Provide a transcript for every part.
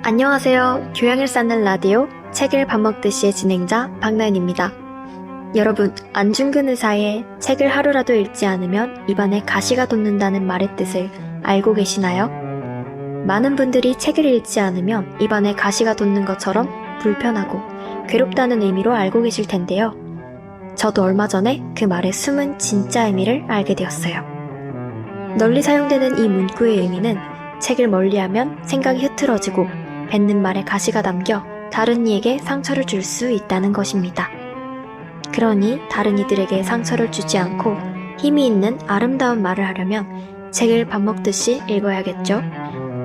안녕하세요. 교양을 쌓는 라디오 책을 밥 먹듯이의 진행자 박나연입니다. 여러분, 안중근 의사의 책을 하루라도 읽지 않으면 입안에 가시가 돋는다는 말의 뜻을 알고 계시나요? 많은 분들이 책을 읽지 않으면 입안에 가시가 돋는 것처럼 불편하고 괴롭다는 의미로 알고 계실 텐데요. 저도 얼마 전에 그 말의 숨은 진짜 의미를 알게 되었어요. 널리 사용되는 이 문구의 의미는 책을 멀리하면 생각이 흐트러지고 뱉는 말에 가시가 담겨 다른 이에게 상처를 줄 수 있다는 것입니다. 그러니 다른 이들에게 상처를 주지 않고 힘이 있는 아름다운 말을 하려면 책을 밥 먹듯이 읽어야겠죠.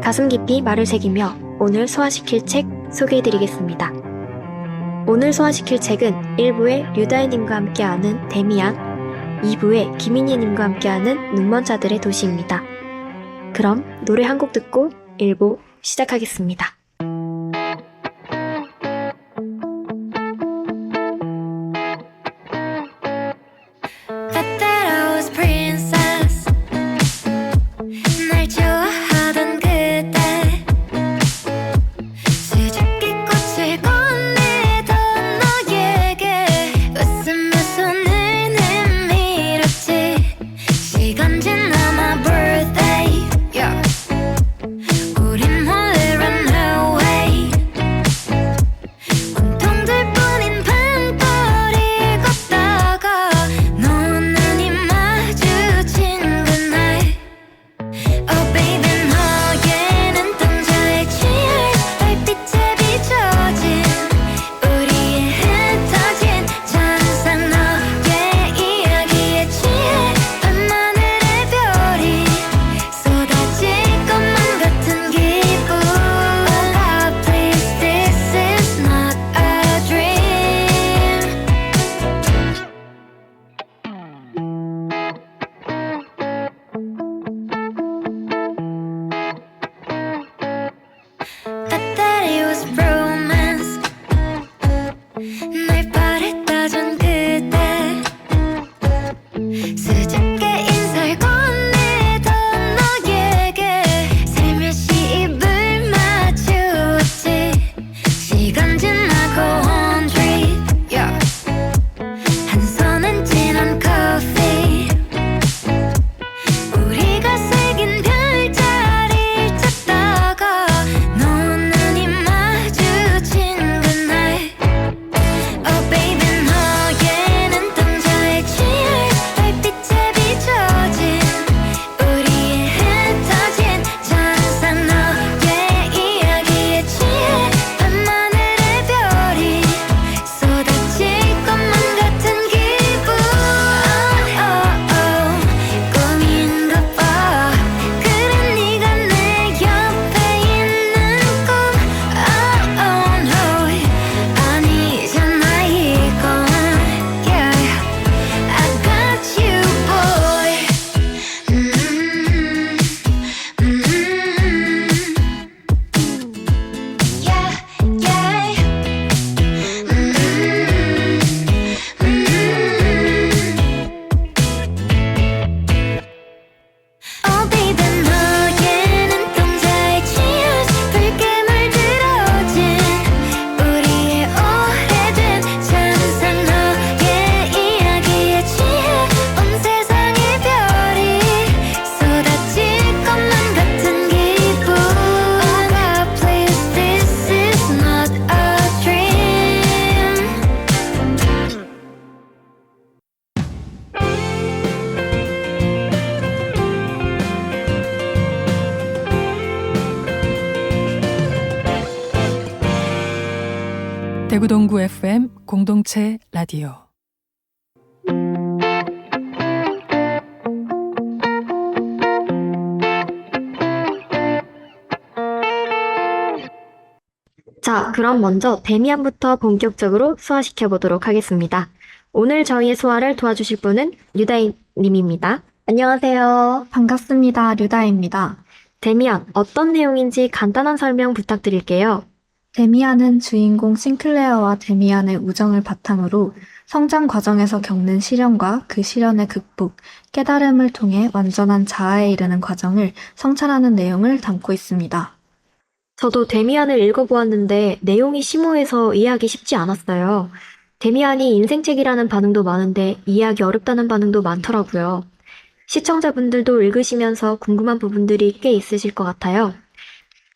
가슴 깊이 말을 새기며 오늘 소화시킬 책 소개해드리겠습니다. 오늘 소화시킬 책은 1부에 류다혜님과 함께하는 데미안, 2부에 김인희님과 함께하는 눈먼 자들의 도시입니다. 그럼 노래 한 곡 듣고 1부 시작하겠습니다. 대구 동구 FM 공동체 라디오. 자, 그럼 먼저 데미안부터 본격적으로 소화시켜 보도록 하겠습니다. 오늘 저희의 소화를 도와주실 분은 류다희님입니다. 안녕하세요. 반갑습니다. 류다입니다. 데미안, 어떤 내용인지 간단한 설명 부탁드릴게요. 데미안은 주인공 싱클레어와 데미안의 우정을 바탕으로 성장 과정에서 겪는 시련과 그 시련의 극복, 깨달음을 통해 완전한 자아에 이르는 과정을 성찰하는 내용을 담고 있습니다. 저도 데미안을 읽어보았는데 내용이 심오해서 이해하기 쉽지 않았어요. 데미안이 인생책이라는 반응도 많은데 이해하기 어렵다는 반응도 많더라고요. 시청자분들도 읽으시면서 궁금한 부분들이 꽤 있으실 것 같아요.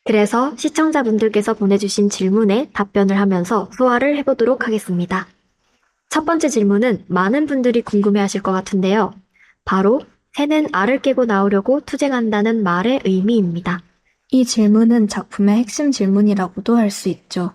그래서 시청자분들께서 보내주신 질문에 답변을 하면서 소화를 해보도록 하겠습니다. 첫 번째 질문은 많은 분들이 궁금해하실 것 같은데요. 바로 새는 알을 깨고 나오려고 투쟁한다는 말의 의미입니다. 이 질문은 작품의 핵심 질문이라고도 할 수 있죠.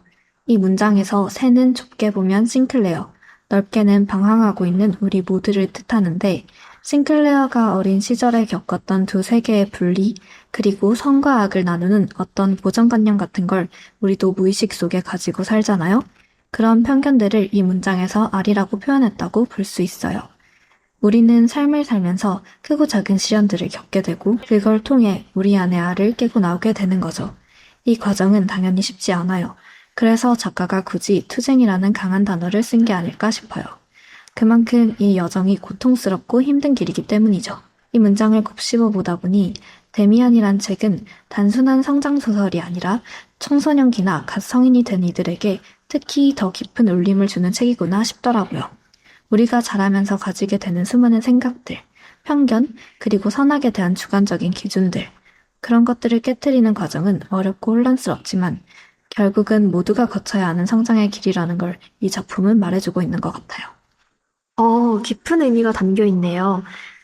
이 문장에서 새는 좁게 보면 싱클레어, 넓게는 방황하고 있는 우리 모두를 뜻하는데, 싱클레어가 어린 시절에 겪었던 두 세계의 분리, 그리고 선과 악을 나누는 어떤 고정관념 같은 걸 우리도 무의식 속에 가지고 살잖아요? 그런 편견들을 이 문장에서 알이라고 표현했다고 볼 수 있어요. 우리는 삶을 살면서 크고 작은 시련들을 겪게 되고 그걸 통해 우리 안의 알을 깨고 나오게 되는 거죠. 이 과정은 당연히 쉽지 않아요. 그래서 작가가 굳이 투쟁이라는 강한 단어를 쓴 게 아닐까 싶어요. 그만큼 이 여정이 고통스럽고 힘든 길이기 때문이죠. 이 문장을 곱씹어 보다 보니 데미안이란 책은 단순한 성장 소설이 아니라 청소년기나 갓 성인이 된 이들에게 특히 더 깊은 울림을 주는 책이구나 싶더라고요. 우리가 자라면서 가지게 되는 수많은 생각들, 편견, 그리고 선악에 대한 주관적인 기준들, 그런 것들을 깨트리는 과정은 어렵고 혼란스럽지만 결국은 모두가 거쳐야 하는 성장의 길이라는 걸 이 작품은 말해주고 있는 것 같아요. 깊은 의미가 담겨 있네요.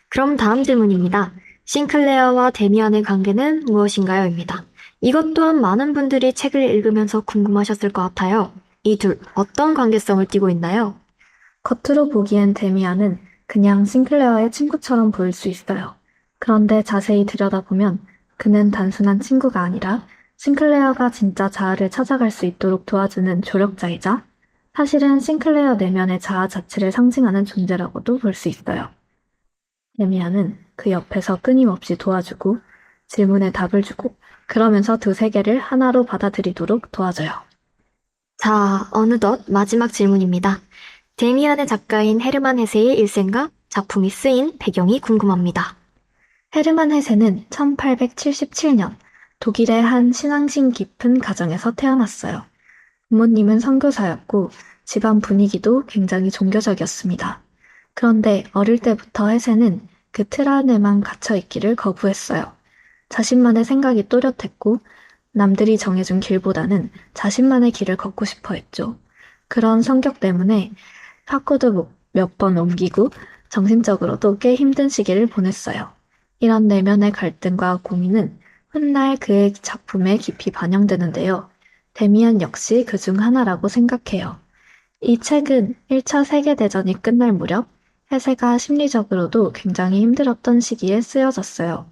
그럼 다음 질문입니다. 싱클레어와 데미안의 관계는 무엇인가요? 입니다. 이것 또한 많은 분들이 책을 읽으면서 궁금하셨을 것 같아요. 이 둘, 어떤 관계성을 띠고 있나요? 겉으로 보기엔 데미안은 그냥 싱클레어의 친구처럼 보일 수 있어요. 그런데 자세히 들여다보면 그는 단순한 친구가 아니라 싱클레어가 진짜 자아를 찾아갈 수 있도록 도와주는 조력자이자 사실은 싱클레어 내면의 자아 자체를 상징하는 존재라고도 볼 수 있어요. 데미안은 그 옆에서 끊임없이 도와주고 질문에 답을 주고 그러면서 두 세계를 하나로 받아들이도록 도와줘요. 자, 어느덧 마지막 질문입니다. 데미안의 작가인 헤르만 헤세의 일생과 작품이 쓰인 배경이 궁금합니다. 헤르만 헤세는 1877년 독일의 한 신앙심 깊은 가정에서 태어났어요. 부모님은 선교사였고 집안 분위기도 굉장히 종교적이었습니다. 그런데 어릴 때부터 헤세는 그 틀 안에만 갇혀 있기를 거부했어요. 자신만의 생각이 또렷했고 남들이 정해준 길보다는 자신만의 길을 걷고 싶어 했죠. 그런 성격 때문에 학교도 몇 번 옮기고 정신적으로도 꽤 힘든 시기를 보냈어요. 이런 내면의 갈등과 고민은 훗날 그의 작품에 깊이 반영되는데요. 데미안 역시 그 중 하나라고 생각해요. 이 책은 1차 세계대전이 끝날 무렵 헤세가 심리적으로도 굉장히 힘들었던 시기에 쓰여졌어요.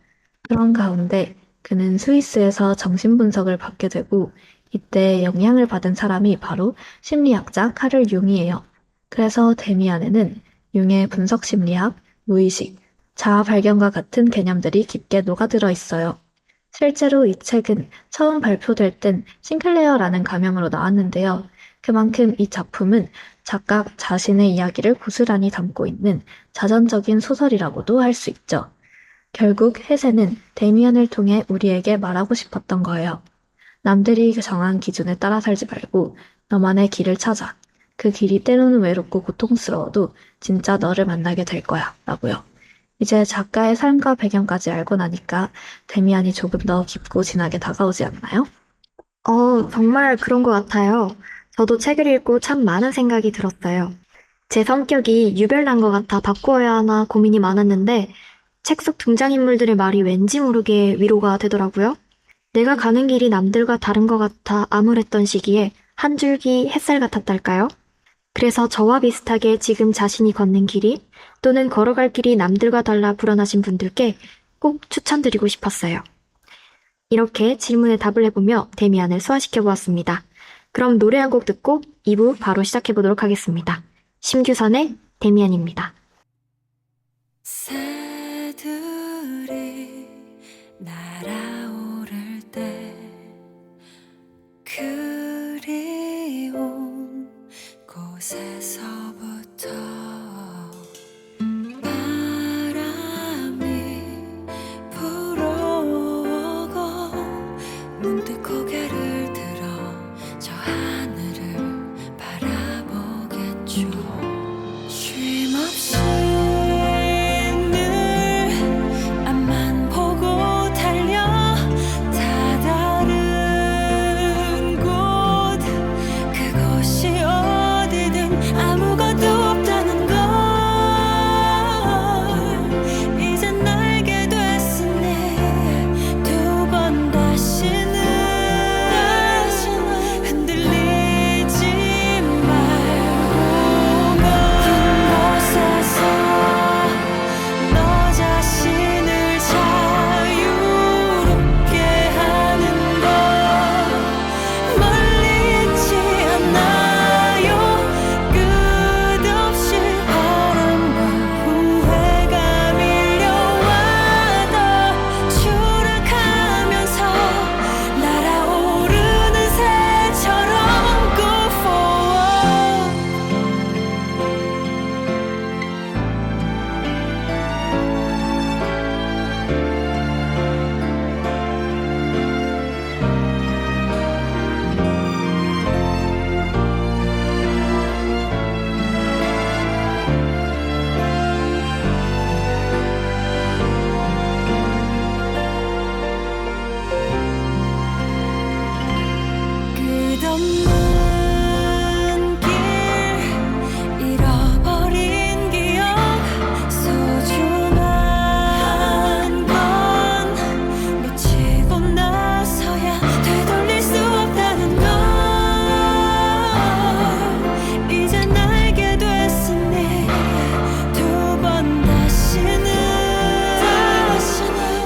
그런 가운데 그는 스위스에서 정신분석을 받게 되고 이때 영향을 받은 사람이 바로 심리학자 카를 융이에요. 그래서 데미안에는 융의 분석심리학, 무의식, 자아 발견과 같은 개념들이 깊게 녹아들어 있어요. 실제로 이 책은 처음 발표될 땐 싱클레어라는 가명으로 나왔는데요. 그만큼 이 작품은 작가 자신의 이야기를 고스란히 담고 있는 자전적인 소설이라고도 할 수 있죠. 결국 헤세는 데미안을 통해 우리에게 말하고 싶었던 거예요. 남들이 정한 기준에 따라 살지 말고 너만의 길을 찾아. 그 길이 때로는 외롭고 고통스러워도 진짜 너를 만나게 될 거야. 라고요. 이제 작가의 삶과 배경까지 알고 나니까 데미안이 조금 더 깊고 진하게 다가오지 않나요? 정말 그런 것 같아요. 저도 책을 읽고 참 많은 생각이 들었어요. 제 성격이 유별난 것 같아 바꾸어야 하나 고민이 많았는데 책 속 등장인물들의 말이 왠지 모르게 위로가 되더라고요. 내가 가는 길이 남들과 다른 것 같아 암울했던 시기에 한 줄기 햇살 같았달까요? 그래서 저와 비슷하게 지금 자신이 걷는 길이 또는 걸어갈 길이 남들과 달라 불안하신 분들께 꼭 추천드리고 싶었어요. 이렇게 질문에 답을 해보며 데미안을 소화시켜 보았습니다. 그럼 노래 한 곡 듣고 2부 바로 시작해 보도록 하겠습니다. 심규선의 데미안입니다. 새들이 날아오를 때 그리운 곳에서부터 바람이 불어오고 눈 모두 고개를 들어 저 하늘을 바라보겠죠. 쉼없이 늘 앞만 보고 달려 다 다른 곳 그곳이 어디든 아무것도 없다는 걸 이젠 알게 됐으니 두 번 다시는 흔들리지 말고 긴 곳에서 너 자신을 자유롭게 하는 것 멀리 있지 않나요? 끝없이 바람과 후회가 밀려와도 추락하면서 날아오르는 새처럼 go forward. 끝없는 길 잃어버린 기억 소중한 건 놓치고 나서야 되돌릴 수 없다는 걸 이젠 알게 됐으니 두 번 다시는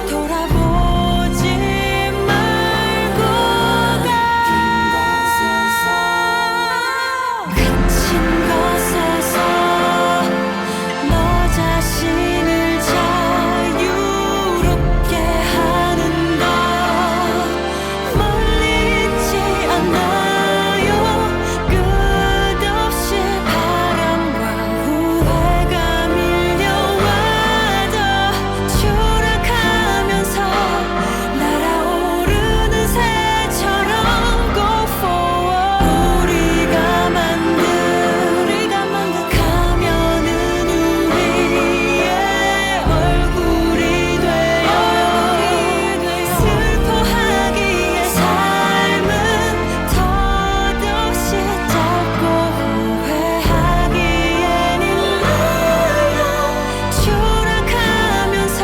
돌아보지 말고 그친 곳에서 너 자신을 자유롭게 하는 것 멀리 있지 않나요? 끝없이 바람과 후회가 밀려와도 추락하면서 날아오르는 새처럼 go forward. 우리가 만든 가면은 우리의 얼굴이 되어 슬퍼하기에 삶은 덧없이 짧고 후회하기엔 일러요. 추락하면서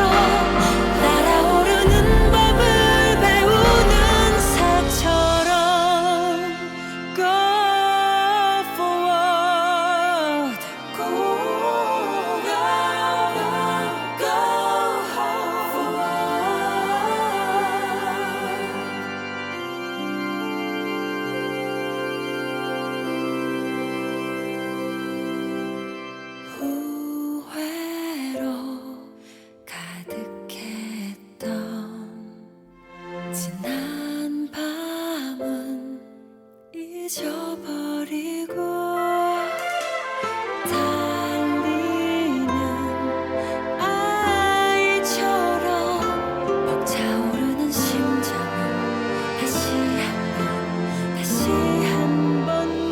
날아오르는 법을 배우는 새처럼 go forward. go forward. 후회로 가득했던 지난 밤은 잊어버리고 달리는 아이처럼 벅차오르는 심장을 다시 한 번만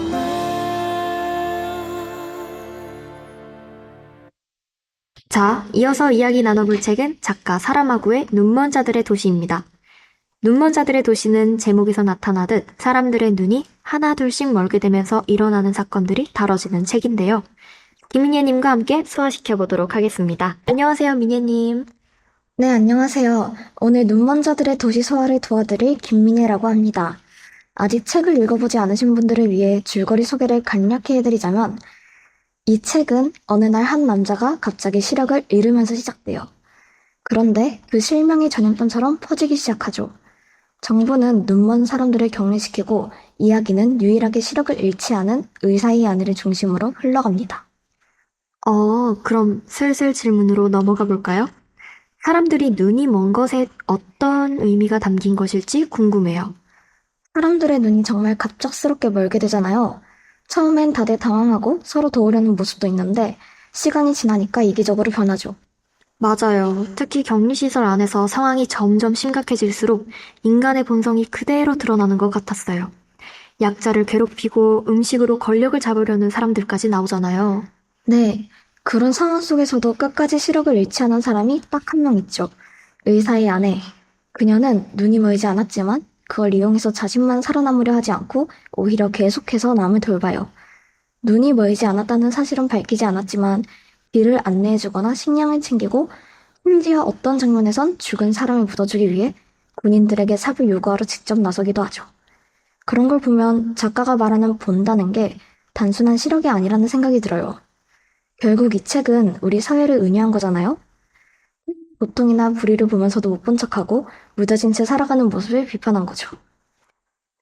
자, 이어서 이야기 나눠볼 책은 작가 사라마구의 눈먼 자들의 도시입니다. 눈먼 자들의 도시는 제목에서 나타나듯 사람들의 눈이 하나둘씩 멀게 되면서 일어나는 사건들이 다뤄지는 책인데요. 김민예님과 함께 소화시켜보도록 하겠습니다. 안녕하세요, 민예님. 네, 안녕하세요. 오늘 눈먼 자들의 도시 소화를 도와드릴 김민혜라고 합니다. 아직 책을 읽어보지 않으신 분들을 위해 줄거리 소개를 간략히 해드리자면, 이 책은 어느 날 한 남자가 갑자기 시력을 잃으면서 시작돼요. 그런데 그 실명이 전염병처럼 퍼지기 시작하죠. 정부는 눈먼 사람들을 격리시키고 이야기는 유일하게 시력을 잃지 않은 의사의 아내를 중심으로 흘러갑니다. 그럼 슬슬 질문으로 넘어가 볼까요? 사람들이 눈이 먼 것에 어떤 의미가 담긴 것일지 궁금해요. 사람들의 눈이 정말 갑작스럽게 멀게 되잖아요. 처음엔 다들 당황하고 서로 도우려는 모습도 있는데 시간이 지나니까 이기적으로 변하죠. 맞아요. 특히 격리시설 안에서 상황이 점점 심각해질수록 인간의 본성이 그대로 드러나는 것 같았어요. 약자를 괴롭히고 음식으로 권력을 잡으려는 사람들까지 나오잖아요. 네, 그런 상황 속에서도 끝까지 시력을 잃지 않은 사람이 딱 한 명 있죠. 의사의 아내. 그녀는 눈이 멀지 않았지만 그걸 이용해서 자신만 살아남으려 하지 않고 오히려 계속해서 남을 돌봐요. 눈이 멀지 않았다는 사실은 밝히지 않았지만 길을 안내해주거나 식량을 챙기고 심지어 어떤 장면에선 죽은 사람을 묻어주기 위해 군인들에게 삽을 요구하러 직접 나서기도 하죠. 그런 걸 보면 작가가 말하는 본다는 게 단순한 시력이 아니라는 생각이 들어요. 결국 이 책은 우리 사회를 은유한 거잖아요? 고통이나 불의를 보면서도 못 본 척하고 무뎌진 채 살아가는 모습을 비판한 거죠.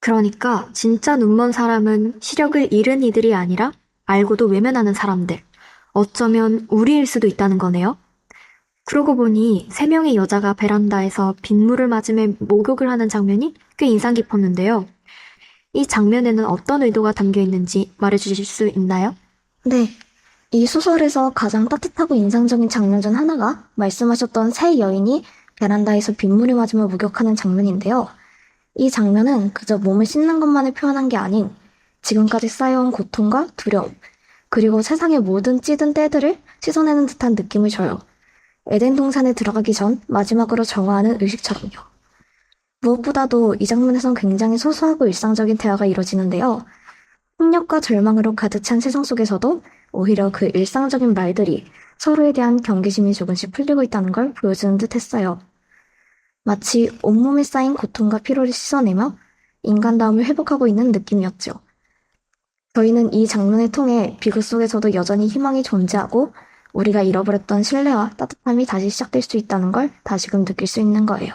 그러니까 진짜 눈먼 사람은 시력을 잃은 이들이 아니라 알고도 외면하는 사람들. 어쩌면 우리일 수도 있다는 거네요. 그러고 보니 3명의 여자가 베란다에서 빗물을 맞으며 목욕을 하는 장면이 꽤 인상 깊었는데요. 이 장면에는 어떤 의도가 담겨 있는지 말해주실 수 있나요? 네, 이 소설에서 가장 따뜻하고 인상적인 장면 중 하나가 말씀하셨던 세 여인이 베란다에서 빗물을 맞으며 목욕하는 장면인데요. 이 장면은 그저 몸을 씻는 것만을 표현한 게 아닌 지금까지 쌓여온 고통과 두려움, 그리고 세상의 모든 찌든 때들을 씻어내는 듯한 느낌을 줘요. 에덴 동산에 들어가기 전 마지막으로 정화하는 의식처럼요. 무엇보다도 이 장면에선 굉장히 소소하고 일상적인 대화가 이루어지는데요. 폭력과 절망으로 가득 찬 세상 속에서도 오히려 그 일상적인 말들이 서로에 대한 경계심이 조금씩 풀리고 있다는 걸 보여주는 듯 했어요. 마치 온몸에 쌓인 고통과 피로를 씻어내며 인간다움을 회복하고 있는 느낌이었죠. 저희는 이 장면을 통해 비극 속에서도 여전히 희망이 존재하고 우리가 잃어버렸던 신뢰와 따뜻함이 다시 시작될 수 있다는 걸 다시금 느낄 수 있는 거예요.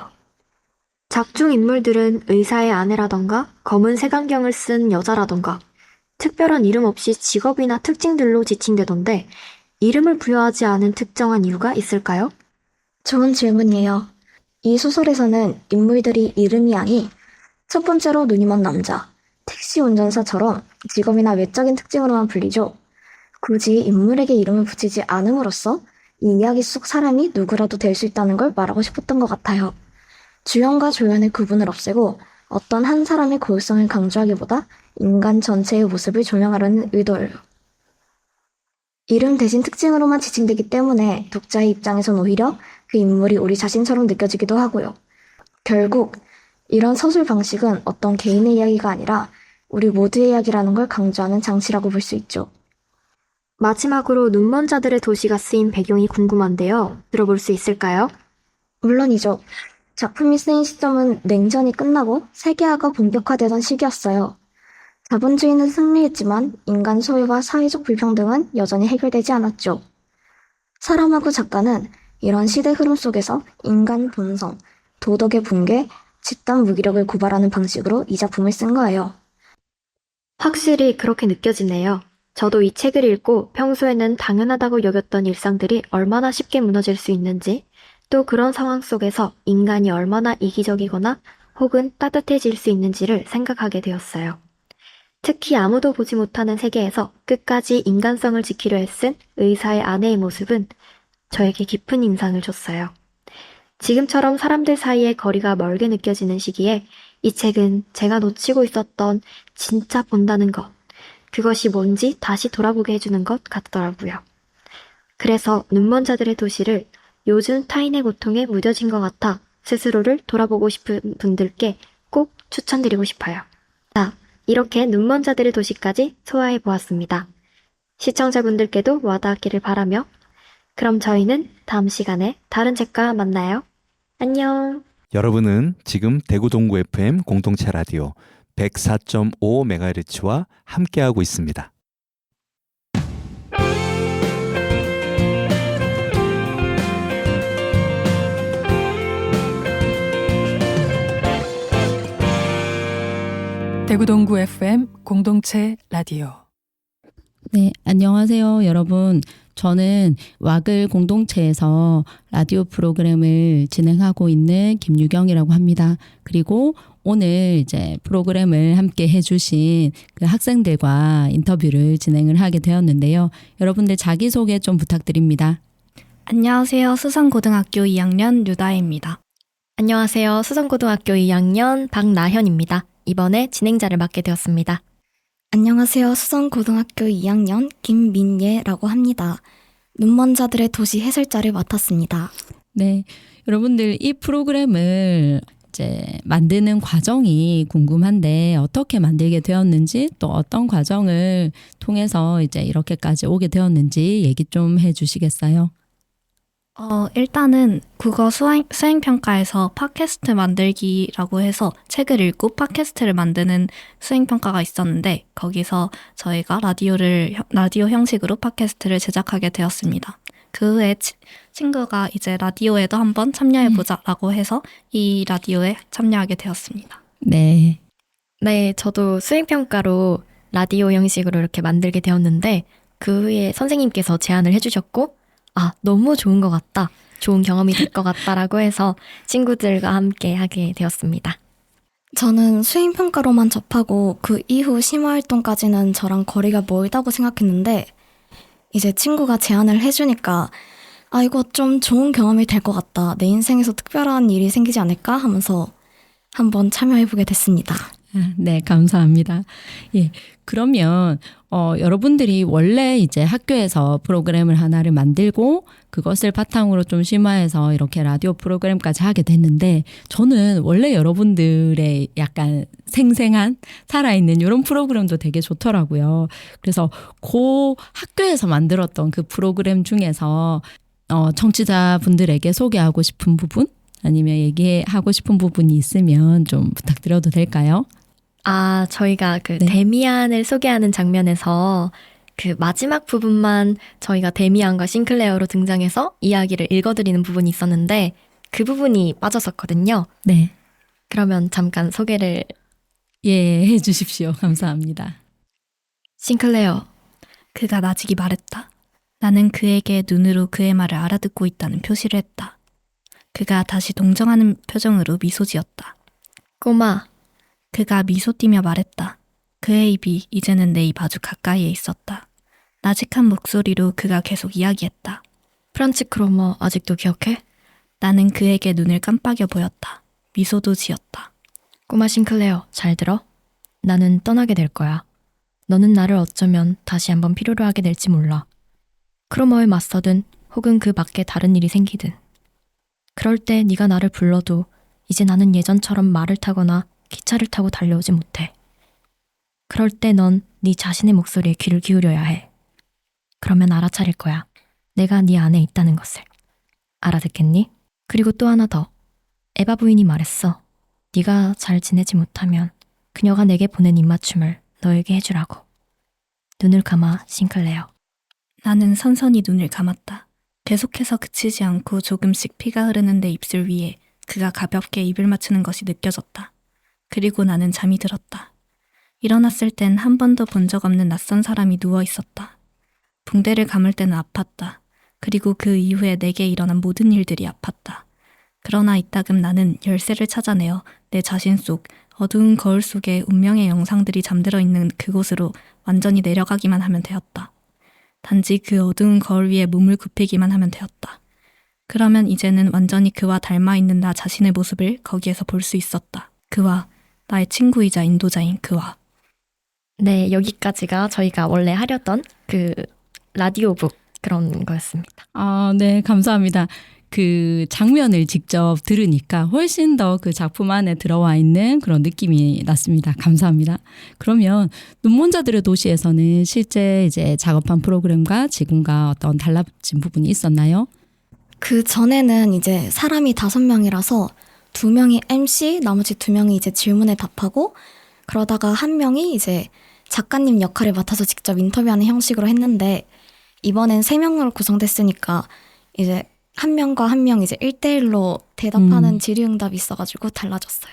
작중 인물들은 의사의 아내라던가 검은 색안경을 쓴 여자라던가 특별한 이름 없이 직업이나 특징들로 지칭되던데 이름을 부여하지 않은 특정한 이유가 있을까요? 좋은 질문이에요. 이 소설에서는 인물들이 이름이 아닌 첫 번째로 눈이 먼 남자, 택시 운전사처럼 직업이나 외적인 특징으로만 불리죠. 굳이 인물에게 이름을 붙이지 않음으로써 이 이야기 속 사람이 누구라도 될 수 있다는 걸 말하고 싶었던 것 같아요. 주연과 조연의 구분을 없애고 어떤 한 사람의 고유성을 강조하기보다 인간 전체의 모습을 조명하려는 의도예요. 이름 대신 특징으로만 지칭되기 때문에 독자의 입장에선 오히려 그 인물이 우리 자신처럼 느껴지기도 하고요. 결국 이런 서술 방식은 어떤 개인의 이야기가 아니라 우리 모두의 이야기라는 걸 강조하는 장치라고 볼 수 있죠. 마지막으로 눈먼 자들의 도시가 쓰인 배경이 궁금한데요. 들어볼 수 있을까요? 물론이죠. 작품이 쓰인 시점은 냉전이 끝나고 세계화가 본격화되던 시기였어요. 자본주의는 승리했지만 인간 소외와 사회적 불평등은 여전히 해결되지 않았죠. 사람하고 작가는 이런 시대 흐름 속에서 인간 본성, 도덕의 붕괴, 집단 무기력을 고발하는 방식으로 이 작품을 쓴 거예요. 확실히 그렇게 느껴지네요. 저도 이 책을 읽고 평소에는 당연하다고 여겼던 일상들이 얼마나 쉽게 무너질 수 있는지, 또 그런 상황 속에서 인간이 얼마나 이기적이거나 혹은 따뜻해질 수 있는지를 생각하게 되었어요. 특히 아무도 보지 못하는 세계에서 끝까지 인간성을 지키려 애쓴 의사의 아내의 모습은 저에게 깊은 인상을 줬어요. 지금처럼 사람들 사이의 거리가 멀게 느껴지는 시기에 이 책은 제가 놓치고 있었던 진짜 본다는 것, 그것이 뭔지 다시 돌아보게 해주는 것 같더라고요. 그래서 눈먼 자들의 도시를 요즘 타인의 고통에 무뎌진 것 같아 스스로를 돌아보고 싶은 분들께 꼭 추천드리고 싶어요. 자, 이렇게 눈먼 자들의 도시까지 소화해 보았습니다. 시청자분들께도 와닿기를 바라며 그럼 저희는 다음 시간에 다른 책과 만나요. 안녕. 여러분은 지금 대구 동구 FM 공동체 라디오 104.5MHz와 함께하고 있습니다. 대구 동구 FM 공동체 라디오. 네, 안녕하세요, 여러분. 저는 와글 공동체에서 라디오 프로그램을 진행하고 있는 김유경이라고 합니다. 그리고 오늘 이제 프로그램을 함께 해주신 그 학생들과 인터뷰를 진행을 하게 되었는데요. 여러분들 자기소개 좀 부탁드립니다. 안녕하세요. 수성고등학교 2학년 류다혜입니다. 안녕하세요. 수성고등학교 2학년 박나현입니다. 이번에 진행자를 맡게 되었습니다. 안녕하세요. 수성고등학교 2학년 김민예라고 합니다. 눈먼 자들의 도시 해설자를 맡았습니다. 네, 여러분들 이 프로그램을 이제 만드는 과정이 궁금한데 어떻게 만들게 되었는지 또 어떤 과정을 통해서 이제 이렇게까지 오게 되었는지 얘기 좀 해주시겠어요? 일단은 국어 수행평가에서 팟캐스트 만들기라고 해서 책을 읽고 팟캐스트를 만드는 수행평가가 있었는데 거기서 저희가 라디오 형식으로 팟캐스트를 제작하게 되었습니다. 그 후에 친구가 이제 라디오에도 한번 참여해보자라고 해서 이 라디오에 참여하게 되었습니다. 네. 네, 저도 수행평가로 라디오 형식으로 이렇게 만들게 되었는데 그 후에 선생님께서 제안을 해주셨고 너무 좋은 것 같다. 좋은 경험이 될 것 같다라고 해서 친구들과 함께 하게 되었습니다. 저는 수행평가로만 접하고 그 이후 심화활동까지는 저랑 거리가 멀다고 생각했는데 이제 친구가 제안을 해주니까 이거 좀 좋은 경험이 될 것 같다. 내 인생에서 특별한 일이 생기지 않을까 하면서 한번 참여해보게 됐습니다. 네, 감사합니다. 예, 그러면 여러분들이 원래 이제 학교에서 프로그램을 하나를 만들고 그것을 바탕으로 좀 심화해서 이렇게 라디오 프로그램까지 하게 됐는데 저는 원래 여러분들의 약간 생생한 살아있는 이런 프로그램도 되게 좋더라고요. 그래서 그 학교에서 만들었던 그 프로그램 중에서 청취자분들에게 소개하고 싶은 부분 아니면 얘기하고 싶은 부분이 있으면 좀 부탁드려도 될까요? 저희가 그 네. 데미안을 소개하는 장면에서 그 마지막 부분만 저희가 데미안과 싱클레어로 등장해서 이야기를 읽어드리는 부분이 있었는데 그 부분이 빠졌었거든요. 네. 그러면 잠깐 소개를. 예, 해주십시오. 감사합니다. 싱클레어, 그가 나직이 말했다. 나는 그에게 눈으로 그의 말을 알아듣고 있다는 표시를 했다. 그가 다시 동정하는 표정으로 미소 지었다. 꼬마, 그가 미소 띠며 말했다. 그의 입이 이제는 내 입 아주 가까이에 있었다. 나직한 목소리로 그가 계속 이야기했다. 프란츠 크로머 아직도 기억해? 나는 그에게 눈을 깜빡여 보였다. 미소도 지었다. 꼬마 싱클레어, 잘 들어? 나는 떠나게 될 거야. 너는 나를 어쩌면 다시 한번 필요로 하게 될지 몰라. 크로머에 맞서든 혹은 그 밖에 다른 일이 생기든. 그럴 때 네가 나를 불러도 이제 나는 예전처럼 말을 타거나 기차를 타고 달려오지 못해. 그럴 때 넌 네 자신의 목소리에 귀를 기울여야 해. 그러면 알아차릴 거야. 내가 네 안에 있다는 것을. 알아듣겠니? 그리고 또 하나 더. 에바 부인이 말했어. 네가 잘 지내지 못하면 그녀가 내게 보낸 입맞춤을 너에게 해주라고. 눈을 감아, 싱클레어. 나는 선선히 눈을 감았다. 계속해서 그치지 않고 조금씩 피가 흐르는 내 입술 위에 그가 가볍게 입을 맞추는 것이 느껴졌다. 그리고 나는 잠이 들었다. 일어났을 땐 한 번도 본 적 없는 낯선 사람이 누워 있었다. 붕대를 감을 때는 아팠다. 그리고 그 이후에 내게 일어난 모든 일들이 아팠다. 그러나 이따금 나는 열쇠를 찾아내어 내 자신 속 어두운 거울 속에 운명의 영상들이 잠들어 있는 그곳으로 완전히 내려가기만 하면 되었다. 단지 그 어두운 거울 위에 몸을 굽히기만 하면 되었다. 그러면 이제는 완전히 그와 닮아 있는 나 자신의 모습을 거기에서 볼 수 있었다. 그와 나의 친구이자 인도자인 그와. 네, 여기까지가 저희가 원래 하려던 그 라디오북 그런 거였습니다. 네, 감사합니다. 그 장면을 직접 들으니까 훨씬 더 그 작품 안에 들어와 있는 그런 느낌이 났습니다. 감사합니다. 그러면 눈먼 자들의 도시에서는 실제 이제 작업한 프로그램과 지금과 어떤 달라진 부분이 있었나요? 그 전에는 이제 사람이 5명이라서 2명이 MC, 나머지 2명이 이제 질문에 답하고 그러다가 1명이 이제 작가님 역할을 맡아서 직접 인터뷰하는 형식으로 했는데 이번엔 3명으로 구성됐으니까 이제 1명과 1명 이제 1대1로 대답하는 질의응답이 있어가지고 달라졌어요.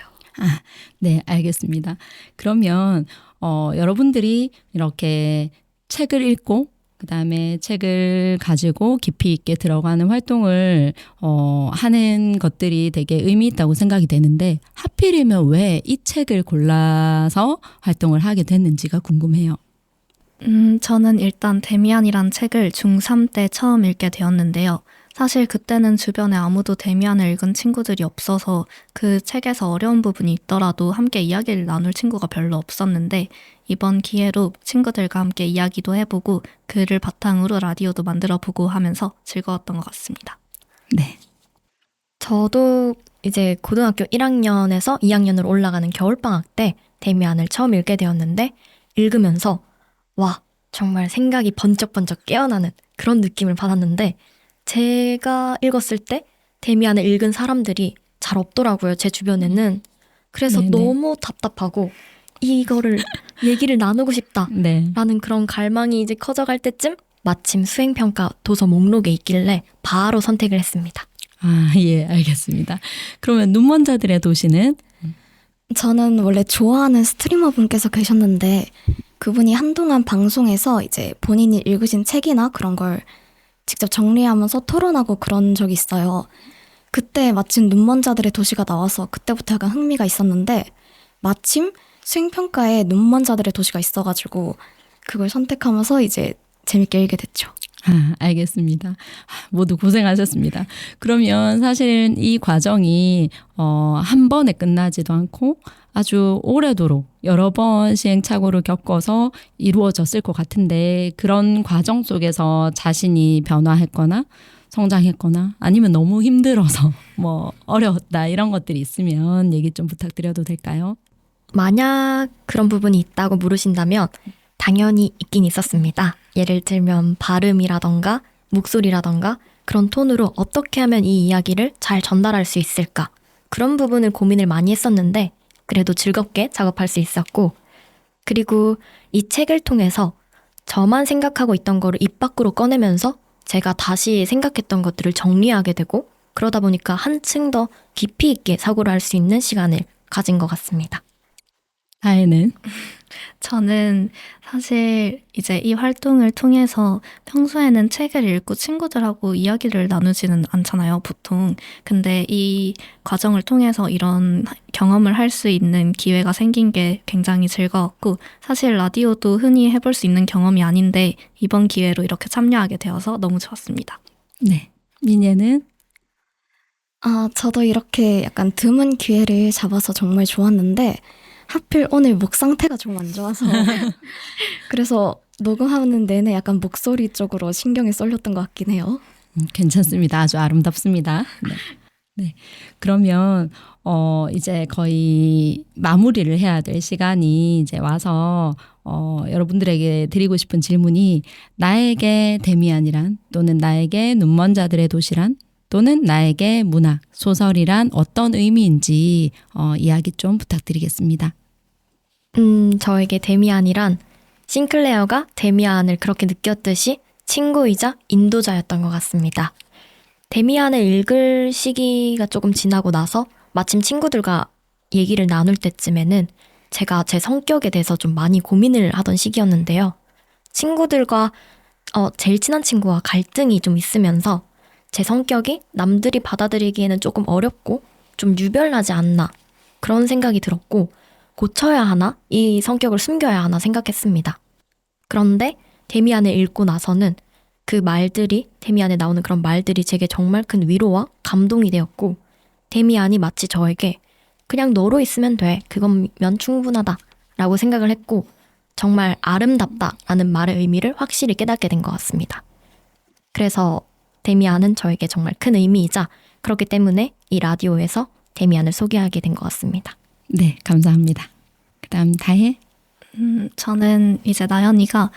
네, 알겠습니다. 그러면 여러분들이 이렇게 책을 읽고 그다음에 책을 가지고 깊이 있게 들어가는 활동을 하는 것들이 되게 의미 있다고 생각이 되는데 하필이면 왜 이 책을 골라서 활동을 하게 됐는지가 궁금해요. 저는 일단 데미안이란 책을 중3 때 처음 읽게 되었는데요. 사실 그때는 주변에 아무도 데미안을 읽은 친구들이 없어서 그 책에서 어려운 부분이 있더라도 함께 이야기를 나눌 친구가 별로 없었는데 이번 기회로 친구들과 함께 이야기도 해보고 글을 바탕으로 라디오도 만들어보고 하면서 즐거웠던 것 같습니다. 네. 저도 이제 고등학교 1학년에서 2학년으로 올라가는 겨울방학 때 데미안을 처음 읽게 되었는데 읽으면서 와, 정말 생각이 번쩍번쩍 깨어나는 그런 느낌을 받았는데 제가 읽었을 때 데미안을 읽은 사람들이 잘 없더라고요, 제 주변에는. 그래서 네네. 너무 답답하고 이거를 얘기를 나누고 싶다라는 네. 그런 갈망이 이제 커져갈 때쯤 마침 수행평가 도서 목록에 있길래 바로 선택을 했습니다. 아, 예, 알겠습니다. 그러면 눈먼자들의 도시는? 저는 원래 좋아하는 스트리머 분께서 계셨는데 그분이 한동안 방송에서 이제 본인이 읽으신 책이나 그런 걸 직접 정리하면서 토론하고 그런 적이 있어요. 그때 마침 눈먼 자들의 도시가 나와서 그때부터 약간 흥미가 있었는데 마침 수행평가에 눈먼 자들의 도시가 있어가지고 그걸 선택하면서 이제 재밌게 읽게 됐죠. 아, 알겠습니다. 모두 고생하셨습니다. 그러면 사실 이 과정이 한 번에 끝나지도 않고 아주 오래도록 여러 번 시행착오를 겪어서 이루어졌을 것 같은데 그런 과정 속에서 자신이 변화했거나 성장했거나 아니면 너무 힘들어서 뭐 어려웠다 이런 것들이 있으면 얘기 좀 부탁드려도 될까요? 만약 그런 부분이 있다고 물으신다면 당연히 있긴 있었습니다. 예를 들면 발음이라던가 목소리라던가 그런 톤으로 어떻게 하면 이 이야기를 잘 전달할 수 있을까? 그런 부분을 고민을 많이 했었는데 그래도 즐겁게 작업할 수 있었고 그리고 이 책을 통해서 저만 생각하고 있던 거를 입 밖으로 꺼내면서 제가 다시 생각했던 것들을 정리하게 되고 그러다 보니까 한층 더 깊이 있게 사고를 할 수 있는 시간을 가진 것 같습니다. 다혜는? 저는 사실 이제 이 활동을 통해서 평소에는 책을 읽고 친구들하고 이야기를 나누지는 않잖아요, 보통. 근데 이 과정을 통해서 이런 경험을 할 수 있는 기회가 생긴 게 굉장히 즐거웠고 사실 라디오도 흔히 해볼 수 있는 경험이 아닌데 이번 기회로 이렇게 참여하게 되어서 너무 좋았습니다. 네. 민예는? 저도 이렇게 약간 드문 기회를 잡아서 정말 좋았는데 하필 오늘 목 상태가 좀 안 좋아서 그래서 녹음하는 내내 약간 목소리 쪽으로 신경이 쏠렸던 것 같긴 해요. 괜찮습니다. 아주 아름답습니다. 네. 네. 그러면 이제 거의 마무리를 해야 될 시간이 이제 와서 여러분들에게 드리고 싶은 질문이 나에게 데미안이란 또는 나에게 눈먼 자들의 도시란 또는 나에게 문학, 소설이란 어떤 의미인지 이야기 좀 부탁드리겠습니다. 저에게 데미안이란 싱클레어가 데미안을 그렇게 느꼈듯이 친구이자 인도자였던 것 같습니다. 데미안을 읽을 시기가 조금 지나고 나서 마침 친구들과 얘기를 나눌 때쯤에는 제가 제 성격에 대해서 좀 많이 고민을 하던 시기였는데요. 친구들과 제일 친한 친구와 갈등이 좀 있으면서 제 성격이 남들이 받아들이기에는 조금 어렵고 좀 유별나지 않나 그런 생각이 들었고 고쳐야 하나? 이 성격을 숨겨야 하나 생각했습니다. 그런데 데미안을 읽고 나서는 그 말들이 데미안에 나오는 그런 말들이 제게 정말 큰 위로와 감동이 되었고 데미안이 마치 저에게 그냥 너로 있으면 돼. 그거면 충분하다 라고 생각을 했고 정말 아름답다라는 말의 의미를 확실히 깨닫게 된 것 같습니다. 그래서 데미안은 저에게 정말 큰 의미이자 그렇기 때문에 이 라디오에서 데미안을 소개하게 된 것 같습니다. 네, 감사합니다. 그다음 다혜? 저는 이제 나연이가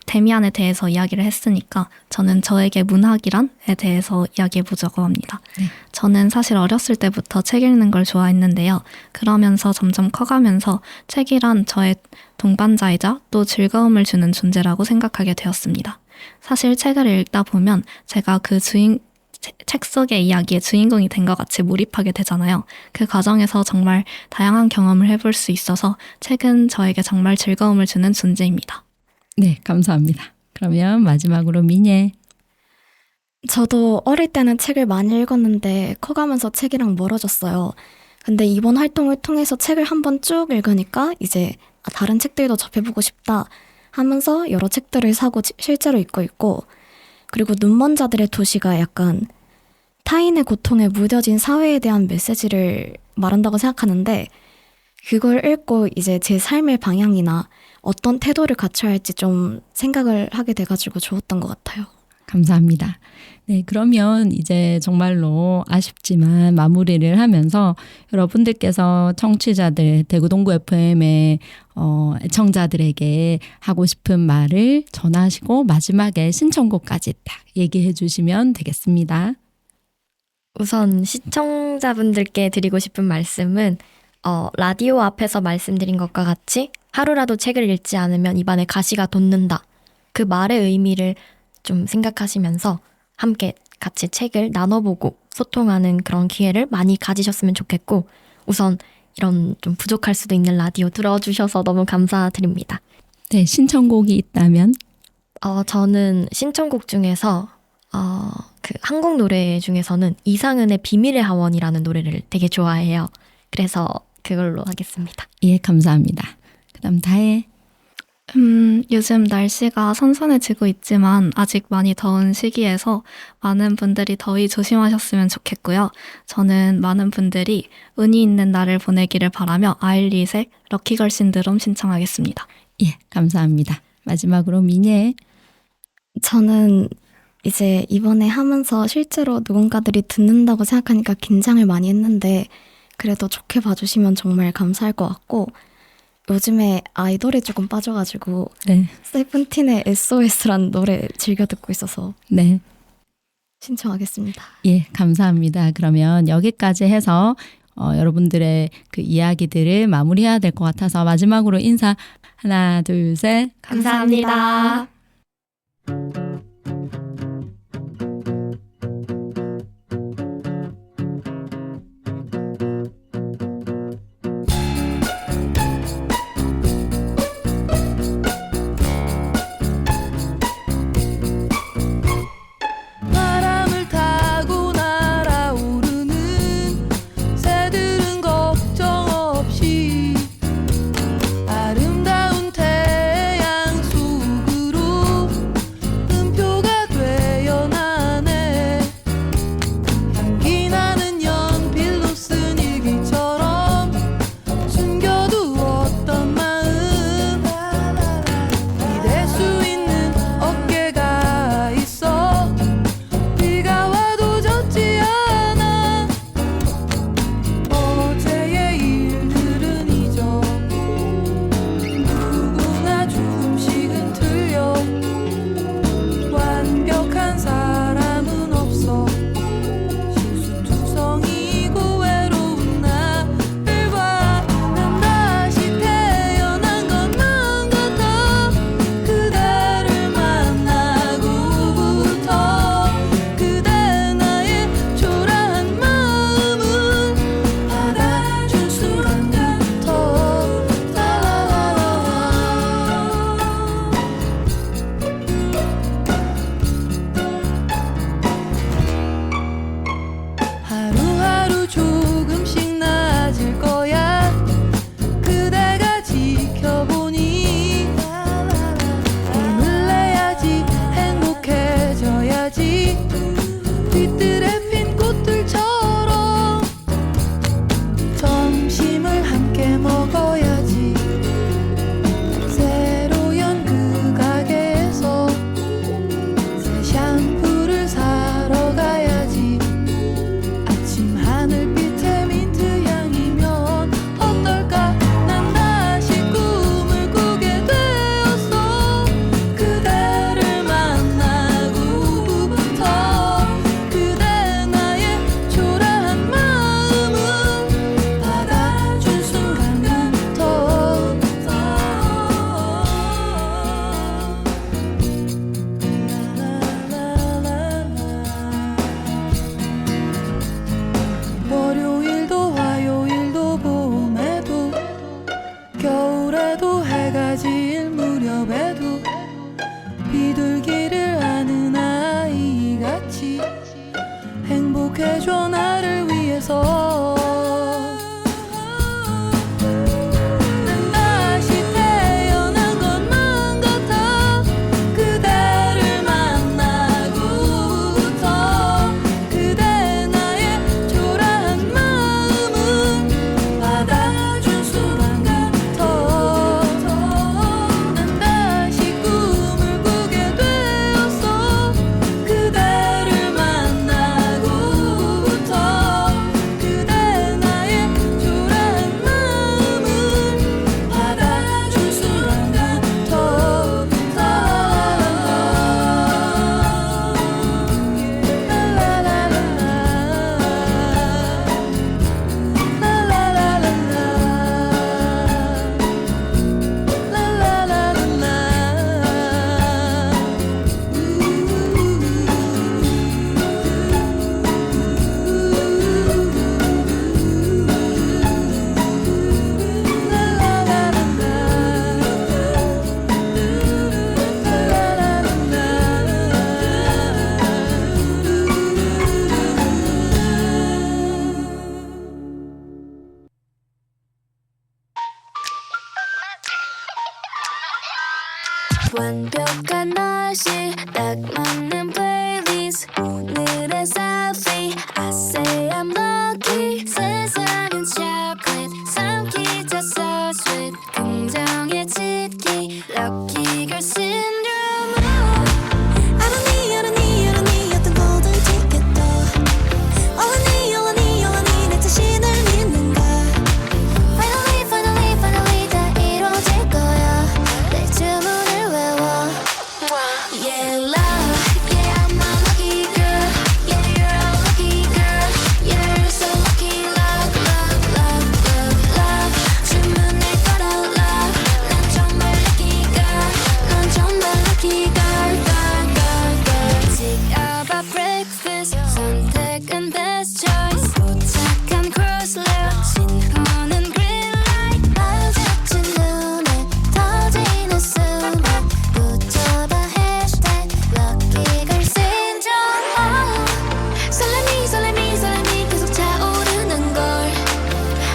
데미안에 대해서 이야기를 했으니까 저는 저에게 문학이란에 대해서 이야기해 보자고 합니다. 네. 저는 사실 어렸을 때부터 책 읽는 걸 좋아했는데요. 그러면서 점점 커가면서 책이란 저의 동반자이자 또 즐거움을 주는 존재라고 생각하게 되었습니다. 사실 책을 읽다 보면 제가 그 책 속의 이야기의 주인공이 된 것 같이 몰입하게 되잖아요. 그 과정에서 정말 다양한 경험을 해볼 수 있어서 책은 저에게 정말 즐거움을 주는 존재입니다. 네, 감사합니다. 그러면 마지막으로 민예. 저도 어릴 때는 책을 많이 읽었는데 커가면서 책이랑 멀어졌어요. 근데 이번 활동을 통해서 책을 한번 쭉 읽으니까 이제 다른 책들도 접해보고 싶다 하면서 여러 책들을 사고 실제로 읽고 있고 그리고 눈먼 자들의 도시가 약간 타인의 고통에 무뎌진 사회에 대한 메시지를 말한다고 생각하는데 그걸 읽고 이제 제 삶의 방향이나 어떤 태도를 갖춰야 할지 좀 생각을 하게 돼가지고 좋았던 것 같아요. 감사합니다. 네, 그러면 이제 정말로 아쉽지만 마무리를 하면서 여러분들께서 청취자들, 대구동구 FM의 애청자들에게 하고 싶은 말을 전하시고 마지막에 신청곡까지 딱 얘기해 주시면 되겠습니다. 우선 시청자분들께 드리고 싶은 말씀은 라디오 앞에서 말씀드린 것과 같이 하루라도 책을 읽지 않으면 입안에 가시가 돋는다. 그 말의 의미를 좀 생각하시면서 함께 같이 책을 나눠보고 소통하는 그런 기회를 많이 가지셨으면 좋겠고 우선 이런 좀 부족할 수도 있는 라디오 들어주셔서 너무 감사드립니다. 네, 신청곡이 있다면? 저는 신청곡 중에서 그 한국 노래 중에서는 이상은의 비밀의 하원이라는 노래를 되게 좋아해요. 그래서 그걸로 하겠습니다. 예, 감사합니다. 그다음 다혜. 요즘 날씨가 선선해지고 있지만 아직 많이 더운 시기에서 많은 분들이 더위 조심하셨으면 좋겠고요. 저는 많은 분들이 운이 있는 날을 보내기를 바라며 아일릿의 럭키걸 신드롬 신청하겠습니다. 예, 감사합니다. 마지막으로 민예. 저는 이제 이번에 하면서 실제로 누군가들이 듣는다고 생각하니까 긴장을 많이 했는데 그래도 좋게 봐주시면 정말 감사할 것 같고 요즘에 아이돌에 조금 빠져가지고 네. 세븐틴의 SOS라는 노래 즐겨 듣고 있어서 네. 신청하겠습니다. 예, 감사합니다. 그러면 여기까지 해서 여러분들의 그 이야기들을 마무리해야 될 것 같아서 마지막으로 인사 하나, 둘, 셋. 감사합니다. 바람을 타고 날아오르는 새들은 걱정 없이 아름다운 태양 속으로 음표가 되어 나네. 향기 나는 연필로 쓴 일기처럼 숨겨두었던 마음 기댈 수 있는 어깨가 있어 비가 와도 젖지 않아. 어제의 일들은 잊어 누구나 조금씩은 틀려. 완벽한 사람은 없어. 실수투성이고 외로운 나를 봐. 난 다시 태어난 것만 같아. 그대를 만나고부터 그대 나의 초라한 마음을 받아준 순간부터 하루하루 조금씩 나아질 거야. 그대가 지켜보니 힘을 내야지. 행복해져야지. 뒤뜰에 핀 꽃들처럼 점심을 함께 먹어야지. 새로 연 그 가게에서 새 샴푸를 사러 가야지. 아침 하늘빛의 민트 향이면 어떨까. 난 다시 꿈을 꾸게 되었어. 그대를 만나고부터 그대 나의 초라한 마음을 받아준 순간부터 월요일도 화요일도 봄에도 겨울에도 해가 질 무렵에도 비둘기를 아는 아이같이 행복해줘 나를 위해서. 난 다시 태어난 것만 같아. 그대를 만나고 완벽한 날씨 딱 맞는 플레이리스트 오늘의 selfie I say I'm lucky 세상은 chocolate 삼키자 so sweet 긍정의 짙기 lucky girl syndrome I don't need 어떤 golden ticket도 All I need 내 자신을 믿는 걸 Finally 다 이루어질 거야 내 주문을 외워 Yeah love Yeah I'm a lucky girl Yeah you're a lucky girl You're so lucky love 주문을 걸어 love 난 정말 lucky girl 넌 정말 lucky girl Take up a breakfast 선택은 best choice 도착한 crossroad 신호는 green light 마주친 눈에 터지는 순간 붙여봐 hashtag lucky girl syndrome 설렘이 계속 차오르는 걸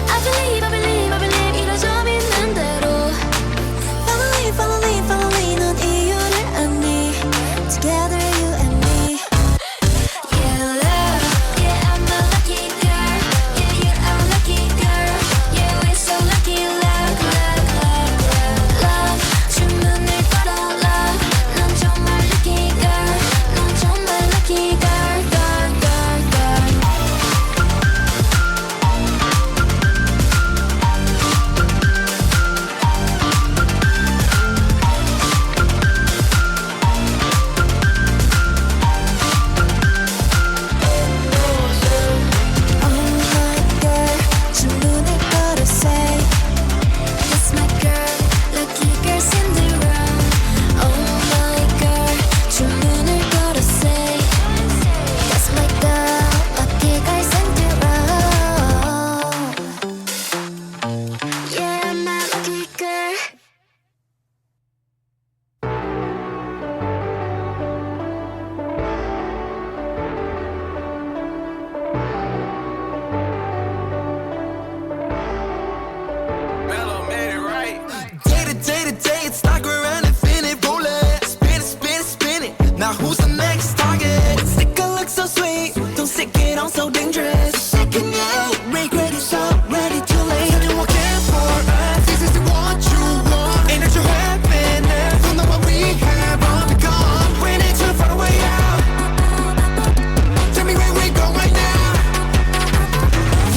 I believe 이뤄져 믿는 대로 Finally 넌 이유를 아니 Together you and me Yeah love Yeah I'm a lucky girl Yeah you're a lucky girl Yeah we're so lucky love 주문을 걸어 love 넌 정말 lucky girl 넌 정말 lucky girl Oh my girl 주문을 걸어 say That's my girl lucky girl syndrome Oh my girl 주문을 걸어 say That's my girl lucky girl syndrome Yeah I'm a lucky girl Day to day, it's like we're an infinite roulette. Spin it. Now who's the next target? Stick a look so sweet, don't stick it on so dangerous. Second out, regret is so ready too late. Tell me what can for us. This is what you want, ain't it your happiness? Don't know what we have on the gone. When it's too far away out. Tell me where we go right now.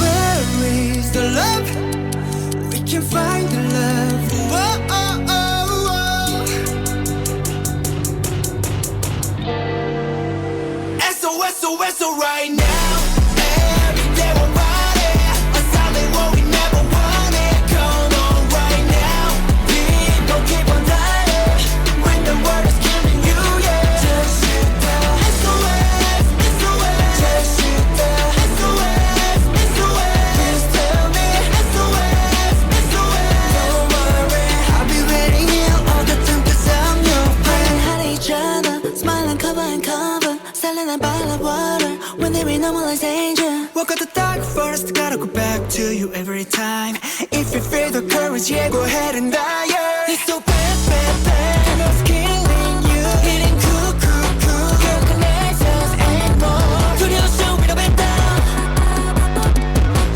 Where is the love? We can find the love. Whoa, oh, oh, oh. SOS right now. Every day we're riding a silent war we never wanted. Come on right now. People keep on dying when the world is killing you, yeah. Just shoot down. SOS. Just shoot down. SOS. Please tell me. SOS. Don't worry, I'll be waiting here all the time 'cause I'm your friend. 하늘 있잖아 Smile and cover 설레는 violet water when they be normal as danger Walk out the dark forest, gotta go back to you every time. If you feel the courage, yeah, go ahead and die. Yeah. It's so bad, and it's killing you. Hitting cool. Your connections and more. 두려워서 we don't back down.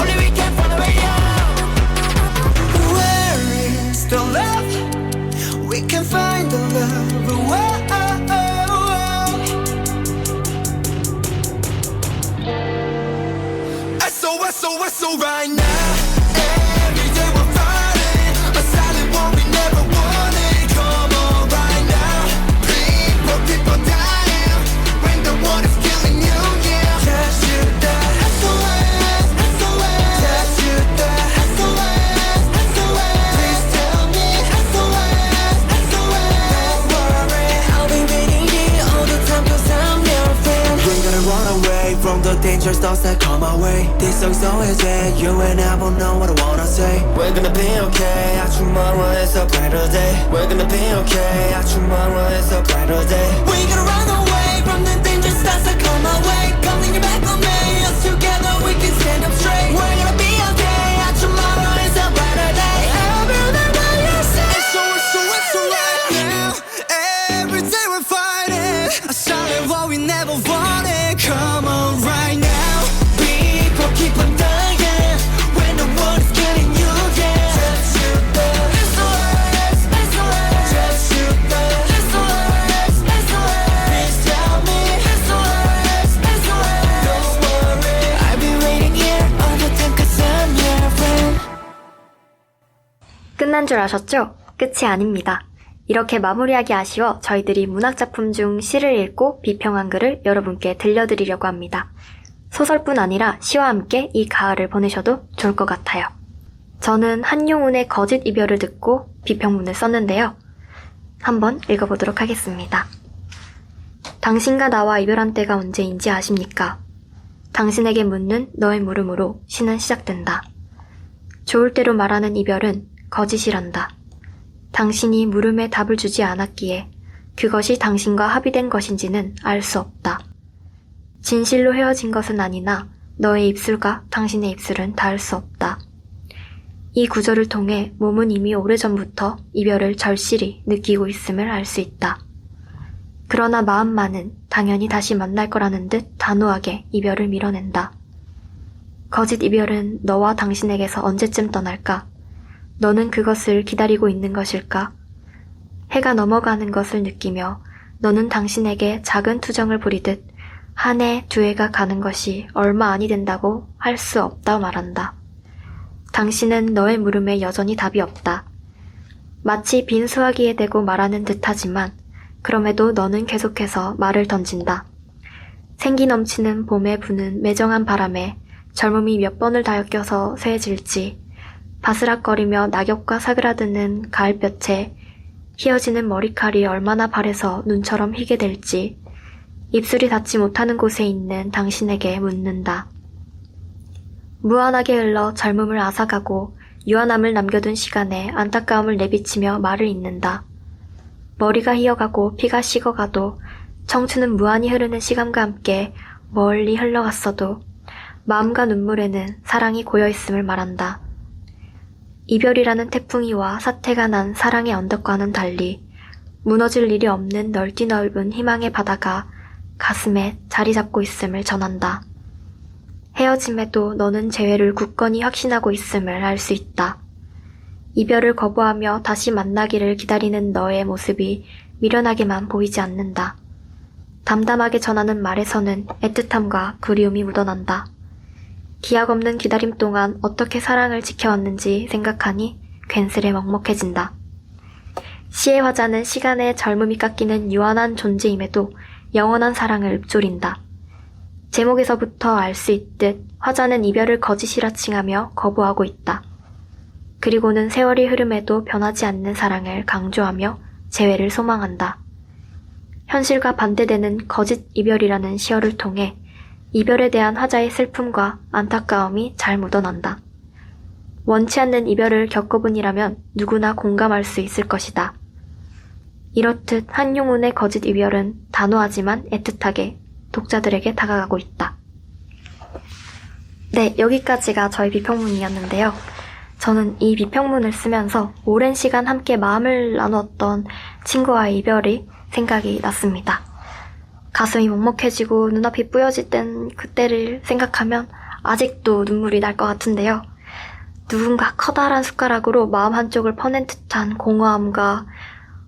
Only we can find a way out. Where is the love? We can find the love. Whoa. SOS right now. Every day we're fighting a silent war we never wanted. Come on right now. People dying when the one is killing you, yeah. Just shoot that SOS. Just shoot that SOS. Please tell me SOS. Don't worry, I'll be waiting here all the time 'cause I'm your friend. We're gonna run away from the dangerous thoughts that come our way. This song's so easy, you and I both know what I wanna say. We're gonna be okay, tomorrow is a brighter day. We're gonna be okay, tomorrow is a brighter day. We're gonna run away from the dangerous thoughts that come our way. Come lean your back on me, us together we can stand up straight. We're gonna be okay, tomorrow is a brighter day. I'll be there by your side. SOS right now. 줄 아셨죠? 끝이 아닙니다. 이렇게 마무리하기 아쉬워 저희들이 문학작품 중 시를 읽고 비평한 글을 여러분께 들려드리려고 합니다. 소설뿐 아니라 시와 함께 이 가을을 보내셔도 좋을 것 같아요. 저는 한용운의 거짓 이별을 듣고 비평문을 썼는데요. 한번 읽어보도록 하겠습니다. 당신과 나와 이별한 때가 언제인지 아십니까? 당신에게 묻는 너의 물음으로 시는 시작된다. 좋을 대로 말하는 이별은 거짓이란다. 당신이 물음에 답을 주지 않았기에 그것이 당신과 합의된 것인지는 알 수 없다. 진실로 헤어진 것은 아니나 너의 입술과 당신의 입술은 닿을 수 없다. 이 구절을 통해 몸은 이미 오래전부터 이별을 절실히 느끼고 있음을 알 수 있다. 그러나 마음만은 당연히 다시 만날 거라는 듯 단호하게 이별을 밀어낸다. 거짓 이별은 너와 당신에게서 언제쯤 떠날까? 너는 그것을 기다리고 있는 것일까? 해가 넘어가는 것을 느끼며 너는 당신에게 작은 투정을 부리듯 한 해, 두 해가 가는 것이 얼마 아니 된다고 할 수 없다 말한다. 당신은 너의 물음에 여전히 답이 없다. 마치 빈 수화기에 대고 말하는 듯하지만 그럼에도 너는 계속해서 말을 던진다. 생기 넘치는 봄에 부는 매정한 바람에 젊음이 몇 번을 다엮여서 쇠해질지, 바스락거리며 낙엽과 사그라드는 가을볕에 휘어지는 머리칼이 얼마나 바래서 눈처럼 희게 될지, 입술이 닿지 못하는 곳에 있는 당신에게 묻는다. 무한하게 흘러 젊음을 앗아가고 유한함을 남겨둔 시간에 안타까움을 내비치며 말을 잇는다. 머리가 휘어가고 피가 식어가도 청춘은 무한히 흐르는 시간과 함께 멀리 흘러갔어도 마음과 눈물에는 사랑이 고여있음을 말한다. 이별이라는 태풍이 와 사태가 난 사랑의 언덕과는 달리 무너질 일이 없는 넓디 넓은 희망의 바다가 가슴에 자리 잡고 있음을 전한다. 헤어짐에도 너는 재회를 굳건히 확신하고 있음을 알 수 있다. 이별을 거부하며 다시 만나기를 기다리는 너의 모습이 미련하게만 보이지 않는다. 담담하게 전하는 말에서는 애틋함과 그리움이 묻어난다. 기약 없는 기다림 동안 어떻게 사랑을 지켜왔는지 생각하니 괜스레 먹먹해진다. 시의 화자는 시간에 젊음이 깎이는 유한한 존재임에도 영원한 사랑을 읊조린다. 제목에서부터 알 수 있듯 화자는 이별을 거짓이라 칭하며 거부하고 있다. 그리고는 세월이 흐름에도 변하지 않는 사랑을 강조하며 재회를 소망한다. 현실과 반대되는 거짓 이별이라는 시어를 통해 이별에 대한 화자의 슬픔과 안타까움이 잘 묻어난다. 원치 않는 이별을 겪어본이라면 누구나 공감할 수 있을 것이다. 이렇듯 한용운의 거짓 이별은 단호하지만 애틋하게 독자들에게 다가가고 있다. 네, 여기까지가 저희 비평문이었는데요. 저는 이 비평문을 쓰면서 오랜 시간 함께 마음을 나누었던 친구와의 이별이 생각이 났습니다. 가슴이 먹먹해지고 눈앞이 뿌여질 땐 그때를 생각하면 아직도 눈물이 날 것 같은데요. 누군가 커다란 숟가락으로 마음 한쪽을 퍼낸 듯한 공허함과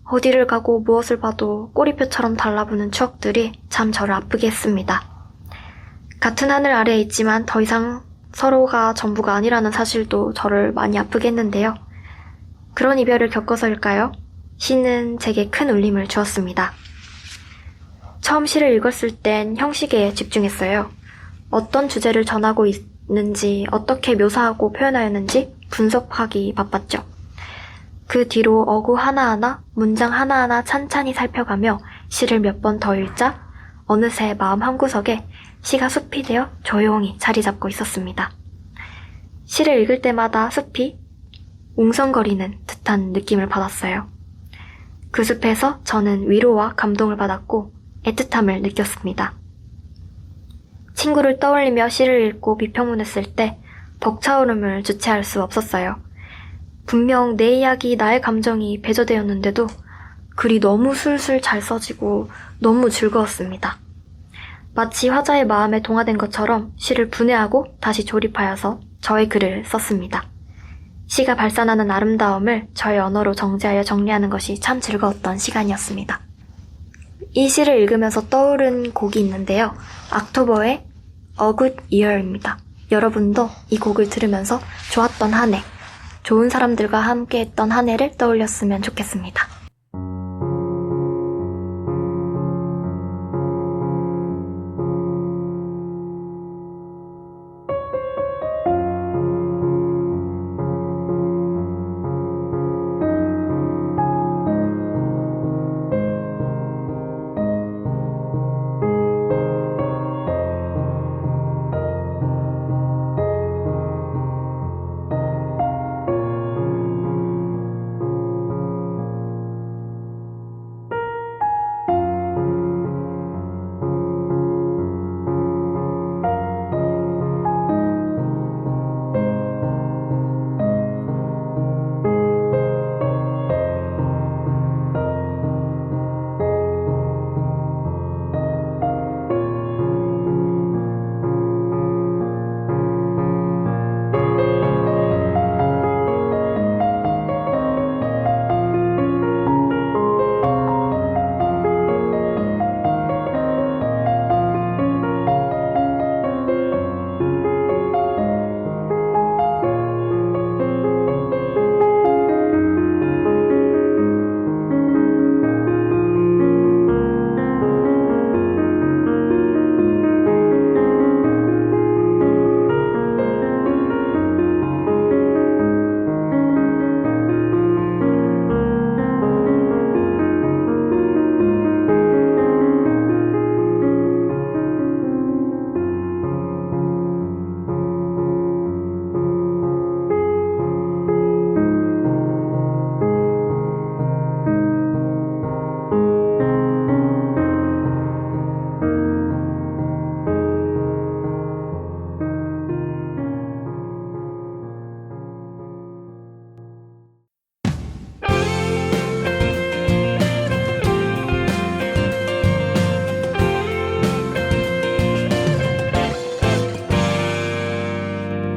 어디를 가고 무엇을 봐도 꼬리표처럼 달라붙는 추억들이 참 저를 아프게 했습니다. 같은 하늘 아래에 있지만 더 이상 서로가 전부가 아니라는 사실도 저를 많이 아프게 했는데요. 그런 이별을 겪어서일까요? 시는 제게 큰 울림을 주었습니다. 처음 시를 읽었을 땐 형식에 집중했어요. 어떤 주제를 전하고 있는지, 어떻게 묘사하고 표현하였는지 분석하기 바빴죠. 그 뒤로 어구 하나하나, 문장 하나하나 찬찬히 살펴가며 시를 몇 번 더 읽자 어느새 마음 한구석에 시가 숲이 되어 조용히 자리 잡고 있었습니다. 시를 읽을 때마다 숲이 웅성거리는 듯한 느낌을 받았어요. 그 숲에서 저는 위로와 감동을 받았고 애틋함을 느꼈습니다. 친구를 떠올리며 시를 읽고 비평문했을 때 벅차오름을 주체할 수 없었어요. 분명 내 이야기, 나의 감정이 배저되었는데도 글이 너무 술술 잘 써지고 너무 즐거웠습니다. 마치 화자의 마음에 동화된 것처럼 시를 분해하고 다시 조립하여서 저의 글을 썼습니다. 시가 발산하는 아름다움을 저의 언어로 정제하여 정리하는 것이 참 즐거웠던 시간이었습니다. 이 시를 읽으면서 떠오른 곡이 있는데요. 악토버의 A Good Year입니다. 여러분도 이 곡을 들으면서 좋았던 한 해, 좋은 사람들과 함께 했던 한 해를 떠올렸으면 좋겠습니다.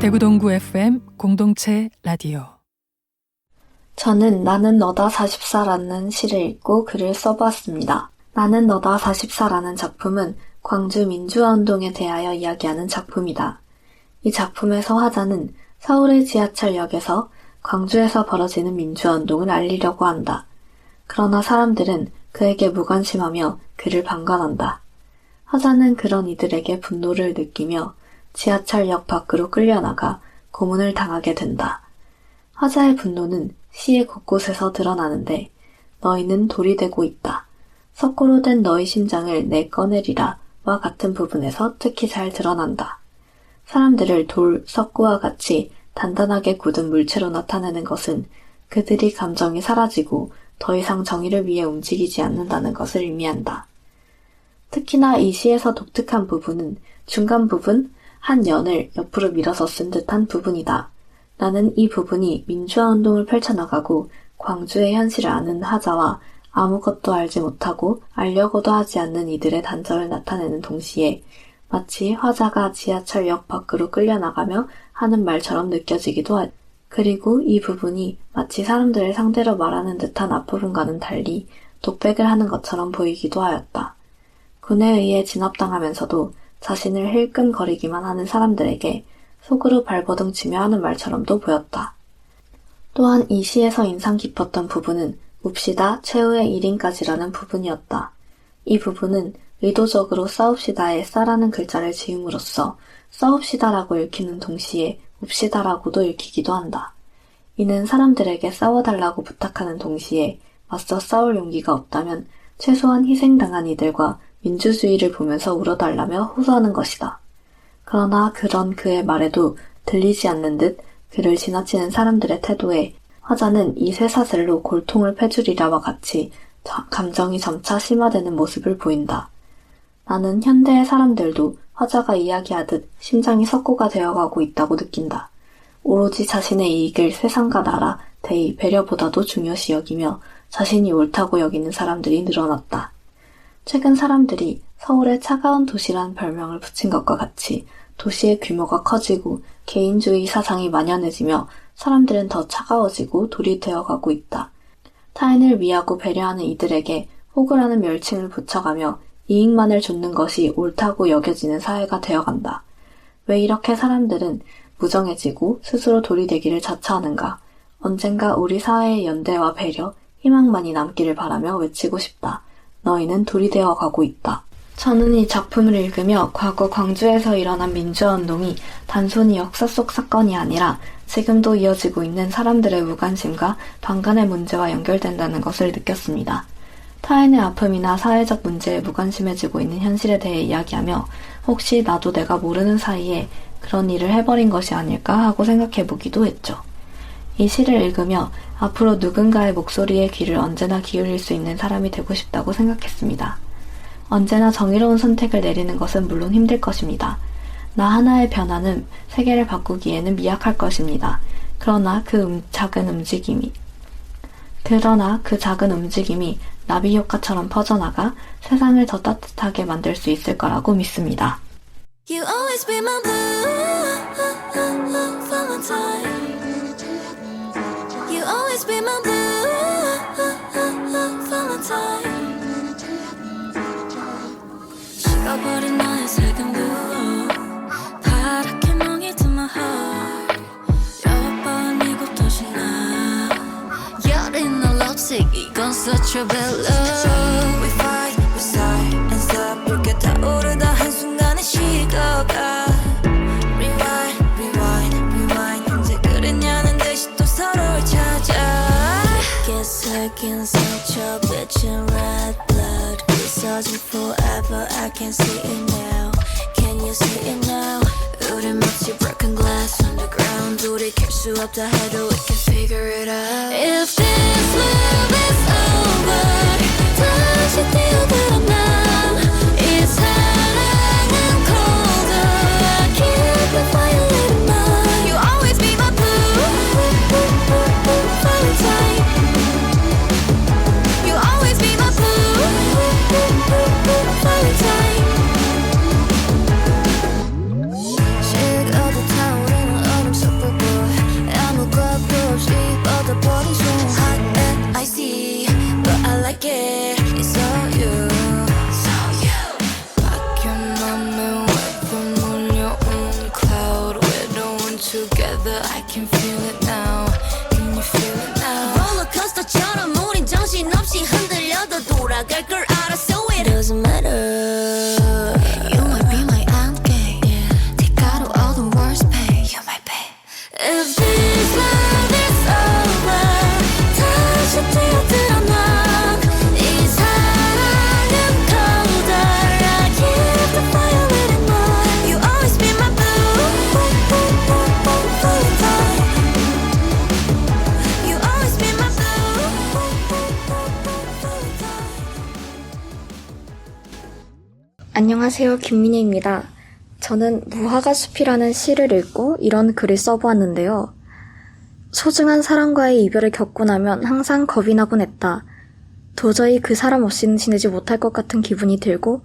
대구 동구 FM 공동체 라디오. 저는 나는 너다 44라는 시를 읽고 글을 써보았습니다. 나는 너다 44라는 작품은 광주 민주화운동에 대하여 이야기하는 작품이다. 이 작품에서 화자는 서울의 지하철역에서 광주에서 벌어지는 민주화운동을 알리려고 한다. 그러나 사람들은 그에게 무관심하며 그를 방관한다. 화자는 그런 이들에게 분노를 느끼며 지하철역 밖으로 끌려나가 고문을 당하게 된다. 화자의 분노는 시의 곳곳에서 드러나는데 너희는 돌이 되고 있다. 석고로 된 너희 심장을 내 꺼내리라 와 같은 부분에서 특히 잘 드러난다. 사람들을 돌, 석고와 같이 단단하게 굳은 물체로 나타내는 것은 그들이 감정이 사라지고 더 이상 정의를 위해 움직이지 않는다는 것을 의미한다. 특히나 이 시에서 독특한 부분은 중간 부분 한 연을 옆으로 밀어서 쓴 듯한 부분이다. 나는 이 부분이 민주화운동을 펼쳐나가고 광주의 현실을 아는 화자와 아무것도 알지 못하고 알려고도 하지 않는 이들의 단절을 나타내는 동시에 마치 화자가 지하철역 밖으로 끌려나가며 하는 말처럼 느껴지기도 하다. 그리고 이 부분이 마치 사람들을 상대로 말하는 듯한 앞부분과는 달리 독백을 하는 것처럼 보이기도 하였다. 군에 의해 진압당하면서도 자신을 힐끔거리기만 하는 사람들에게 속으로 발버둥치며 하는 말처럼도 보였다. 또한 이 시에서 인상 깊었던 부분은 웁시다 최후의 1인까지라는 부분이었다. 이 부분은 의도적으로 싸웁시다에 싸라는 글자를 지음으로써 싸웁시다라고 읽히는 동시에 웁시다라고도 읽히기도 한다. 이는 사람들에게 싸워달라고 부탁하는 동시에 맞서 싸울 용기가 없다면 최소한 희생당한 이들과 민주주의를 보면서 울어달라며 호소하는 것이다. 그러나 그런 그의 말에도 들리지 않는 듯 그를 지나치는 사람들의 태도에 화자는 이 쇠사슬로 골통을 패주리라와 같이 감정이 점차 심화되는 모습을 보인다. 나는 현대의 사람들도 화자가 이야기하듯 심장이 석고가 되어가고 있다고 느낀다. 오로지 자신의 이익을 세상과 나라, 대의, 배려보다도 중요시 여기며 자신이 옳다고 여기는 사람들이 늘어났다. 최근 사람들이 서울의 차가운 도시란 별명을 붙인 것과 같이 도시의 규모가 커지고 개인주의 사상이 만연해지며 사람들은 더 차가워지고 돌이 되어가고 있다. 타인을 위하고 배려하는 이들에게 호구라는 멸칭을 붙여가며 이익만을 좇는 것이 옳다고 여겨지는 사회가 되어간다. 왜 이렇게 사람들은 무정해지고 스스로 돌이 되기를 자처하는가? 언젠가 우리 사회의 연대와 배려, 희망만이 남기를 바라며 외치고 싶다. 너희는 둘이 되어 가고 있다. 저는 이 작품을 읽으며 과거 광주에서 일어난 민주화운동이 단순히 역사 속 사건이 아니라 지금도 이어지고 있는 사람들의 무관심과 방간의 문제와 연결된다는 것을 느꼈습니다. 타인의 아픔이나 사회적 문제에 무관심해지고 있는 현실에 대해 이야기하며 혹시 나도 내가 모르는 사이에 그런 일을 해버린 것이 아닐까 하고 생각해보기도 했죠. 이 시를 읽으며 앞으로 누군가의 목소리에 귀를 언제나 기울일 수 있는 사람이 되고 싶다고 생각했습니다. 언제나 정의로운 선택을 내리는 것은 물론 힘들 것입니다. 나 하나의 변화는 세계를 바꾸기에는 미약할 것입니다. 그러나 그 작은 움직임이 나비 효과처럼 퍼져나가 세상을 더 따뜻하게 만들 수 있을 거라고 믿습니다. You always be my blue Valentine. You always be my blue Valentine. 식어버린 나의 색은 blue. 파랗게 멍이든 my heart. 몇 번 이곳 도시 나. 여린 너 lipstick 이건 such a bad love. We fight, we sigh and stop. 이렇게 타오르다 한순간에 식어가. Rewind, rewind, rewind. 언제 그랬냐는 듯이 또 서로를 찾아. Get stuck in such a bitchin' red blood. 부서진 forever, I can see it now. Can you see it now? 우리 마치 broken glass on the ground. 돌이킬 수 없다 해도 we can figure it out. If this love is over, 다시 뛰어들어 나. 이 사랑은 colder. I keep the fire lit in mine. You always be my blue Valentine. You always be my blue Valentine. 식어도 타오르는 얼음 속 불꽃. 아무것도 없이 뻗어버린 손. Hot and icy, but I like it. It's all you, it's all you. 바뀐 맘에 weather 몰려온 cloud. We're the one together, I can feel it now. Can you feel it now? 롤러코스터처럼 우린 정신없이 흔들려도 돌아갈 걸 알아. So it doesn't matter. You might be my angel. Take out all the worst pain. You might be. If this love is over, 다시 뛰어들어 난. 이 사랑은 colder. I keep the fire lit in mine. You always be my blue Valentine. You always be my blue Valentine. 안녕하세요. 김민희입니다. 저는 무화과 숲이라는 시를 읽고 이런 글을 써보았는데요. 소중한 사람과의 이별을 겪고 나면 항상 겁이 나곤 했다. 도저히 그 사람 없이는 지내지 못할 것 같은 기분이 들고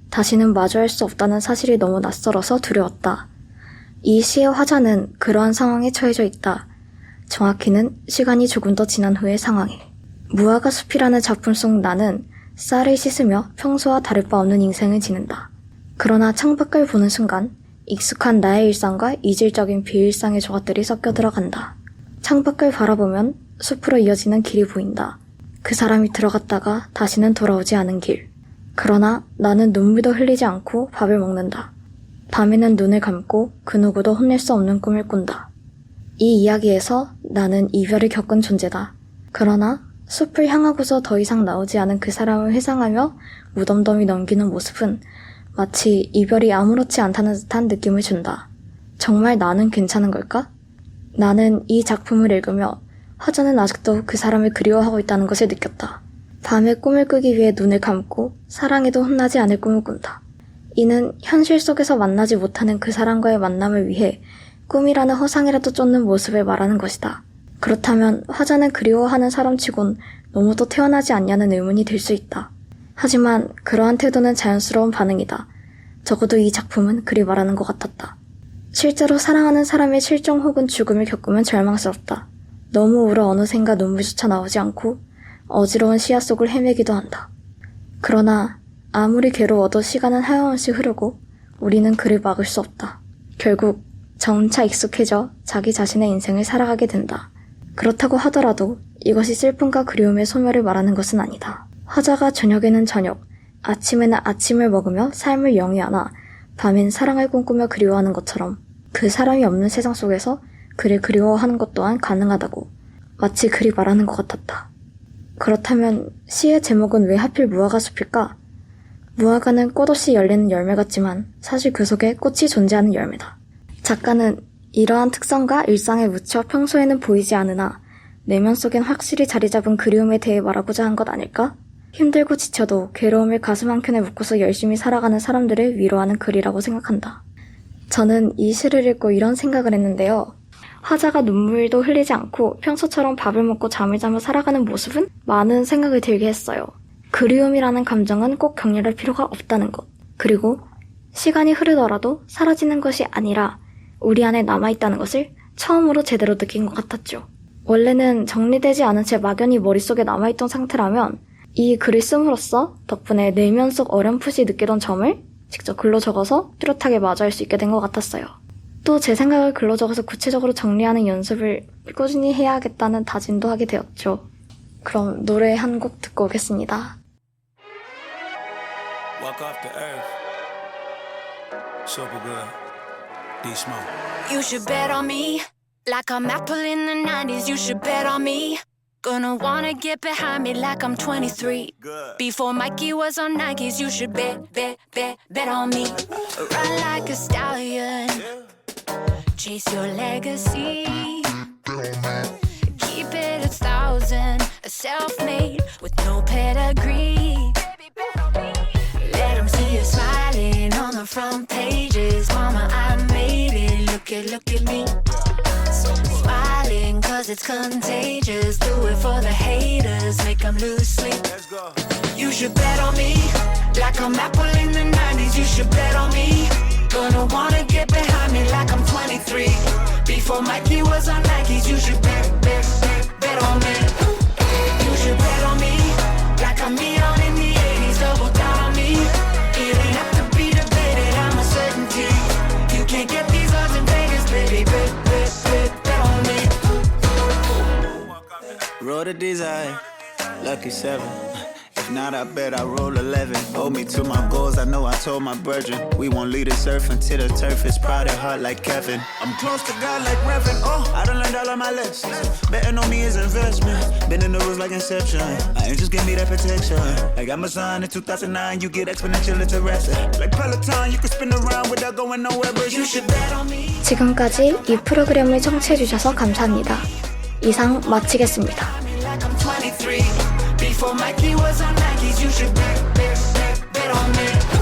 다시는 마주할 수 없다는 사실이 너무 낯설어서 두려웠다. 이 시의 화자는 그러한 상황에 처해져 있다. 정확히는 시간이 조금 더 지난 후의 상황에. 무화과 숲이라는 작품 속 나는 쌀을 씻으며 평소와 다를 바 없는 인생을 지낸다. 그러나 창밖을 보는 순간 익숙한 나의 일상과 이질적인 비일상의 조각들이 섞여 들어간다. 창밖을 바라보면 숲으로 이어지는 길이 보인다. 그 사람이 들어갔다가 다시는 돌아오지 않은 길. 그러나 나는 눈물도 흘리지 않고 밥을 먹는다. 밤에는 눈을 감고 그 누구도 혼낼 수 없는 꿈을 꾼다. 이 이야기에서 나는 이별을 겪은 존재다. 그러나 숲을 향하고서 더 이상 나오지 않은 그 사람을 회상하며 무덤덤이 넘기는 모습은 마치 이별이 아무렇지 않다는 듯한 느낌을 준다. 정말 나는 괜찮은 걸까? 나는 이 작품을 읽으며 화자는 아직도 그 사람을 그리워하고 있다는 것을 느꼈다. 밤에 꿈을 꾸기 위해 눈을 감고 사랑에도 혼나지 않을 꿈을 꾼다. 이는 현실 속에서 만나지 못하는 그 사람과의 만남을 위해 꿈이라는 허상이라도 쫓는 모습을 말하는 것이다. 그렇다면 화자는 그리워하는 사람치곤 너무도 태어나지 않냐는 의문이 들 수 있다. 하지만 그러한 태도는 자연스러운 반응이다. 적어도 이 작품은 그리 말하는 것 같았다. 실제로 사랑하는 사람의 실종 혹은 죽음을 겪으면 절망스럽다. 너무 울어 어느샌가 눈물조차 나오지 않고 어지러운 시야 속을 헤매기도 한다. 그러나 아무리 괴로워도 시간은 하염없이 흐르고 우리는 그를 막을 수 없다. 결국 점차 익숙해져 자기 자신의 인생을 살아가게 된다. 그렇다고 하더라도 이것이 슬픔과 그리움의 소멸을 말하는 것은 아니다. 화자가 저녁에는 저녁, 아침에는 아침을 먹으며 삶을 영위하나 밤엔 사랑을 꿈꾸며 그리워하는 것처럼 그 사람이 없는 세상 속에서 그를 그리워하는 것 또한 가능하다고 마치 그리 말하는 것 같았다. 그렇다면 시의 제목은 왜 하필 무화과 숲일까? 무화과는 꽃 없이 열리는 열매 같지만 사실 그 속에 꽃이 존재하는 열매다. 작가는 이러한 특성과 일상에 묻혀 평소에는 보이지 않으나 내면 속엔 확실히 자리 잡은 그리움에 대해 말하고자 한 것 아닐까? 힘들고 지쳐도 괴로움을 가슴 한켠에 묻고서 열심히 살아가는 사람들을 위로하는 글이라고 생각한다. 저는 이 시를 읽고 이런 생각을 했는데요. 화자가 눈물도 흘리지 않고 평소처럼 밥을 먹고 잠을 자며 살아가는 모습은 많은 생각을 들게 했어요. 그리움이라는 감정은 꼭 격렬할 필요가 없다는 것. 그리고 시간이 흐르더라도 사라지는 것이 아니라 우리 안에 남아있다는 것을 처음으로 제대로 느낀 것 같았죠. 원래는 정리되지 않은 채 막연히 머릿속에 남아있던 상태라면 이 글을 씀으로써 덕분에 내면 속 어렴풋이 느끼던 점을 직접 글로 적어서 뚜렷하게 마주할 수 있게 된 것 같았어요. 또 제 생각을 글로 적어서 구체적으로 정리하는 연습을 꾸준히 해야겠다는 다짐도 하게 되었죠. 그럼 노래 한 곡 듣고 오겠습니다. Walk off the earth. Super good. D Smoke. You should bet on me. Like I'm Apple in the 90s, you should bet on me. Gonna wanna get behind me like I'm 23. Good. Before Mikey was on Nikes, you should bet on me. Run like a stallion. Chase your legacy. Keep it 1,000. A self-made with no pedigree. Let 'em see you smiling on the front pages. Mama, I made it. Look at me. Smiling cause it's contagious. Do it for the haters. Make 'em lose sleep. Let's go. You should bet on me. Like I'm Apple in the 90s. You should bet on me. Gonna wanna get behind me like I'm 23. Before Mikey was on Nikes. You should bet on me. You should bet on me. Like I'm Neon in the 80s. Double down on me. It ain't have to be debated. I'm a certainty. You can't get these odds in Vegas, baby. Bet on me. Roll the desire. Lucky 7. If not, I bet I roll 11. Hold me to my goals, I know I told my brethren. We won't leave this earth until the turf is proud and hard like Kevin. I'm close to God like Reverend. Oh, I done learned all of my lessons. Betting on me is investment. Been in the rules like Inception. I ain't just give me that protection. Like I'm a son in 2009, you get exponential interested. Like Peloton, you can spin around without going nowhere, but you should bet on me. 지금까지 이 프로그램을 청취해주셔서 감사합니다. 이상 마치겠습니다. Like I'm 23. Before Mikey was on Nikes, you should bet on me.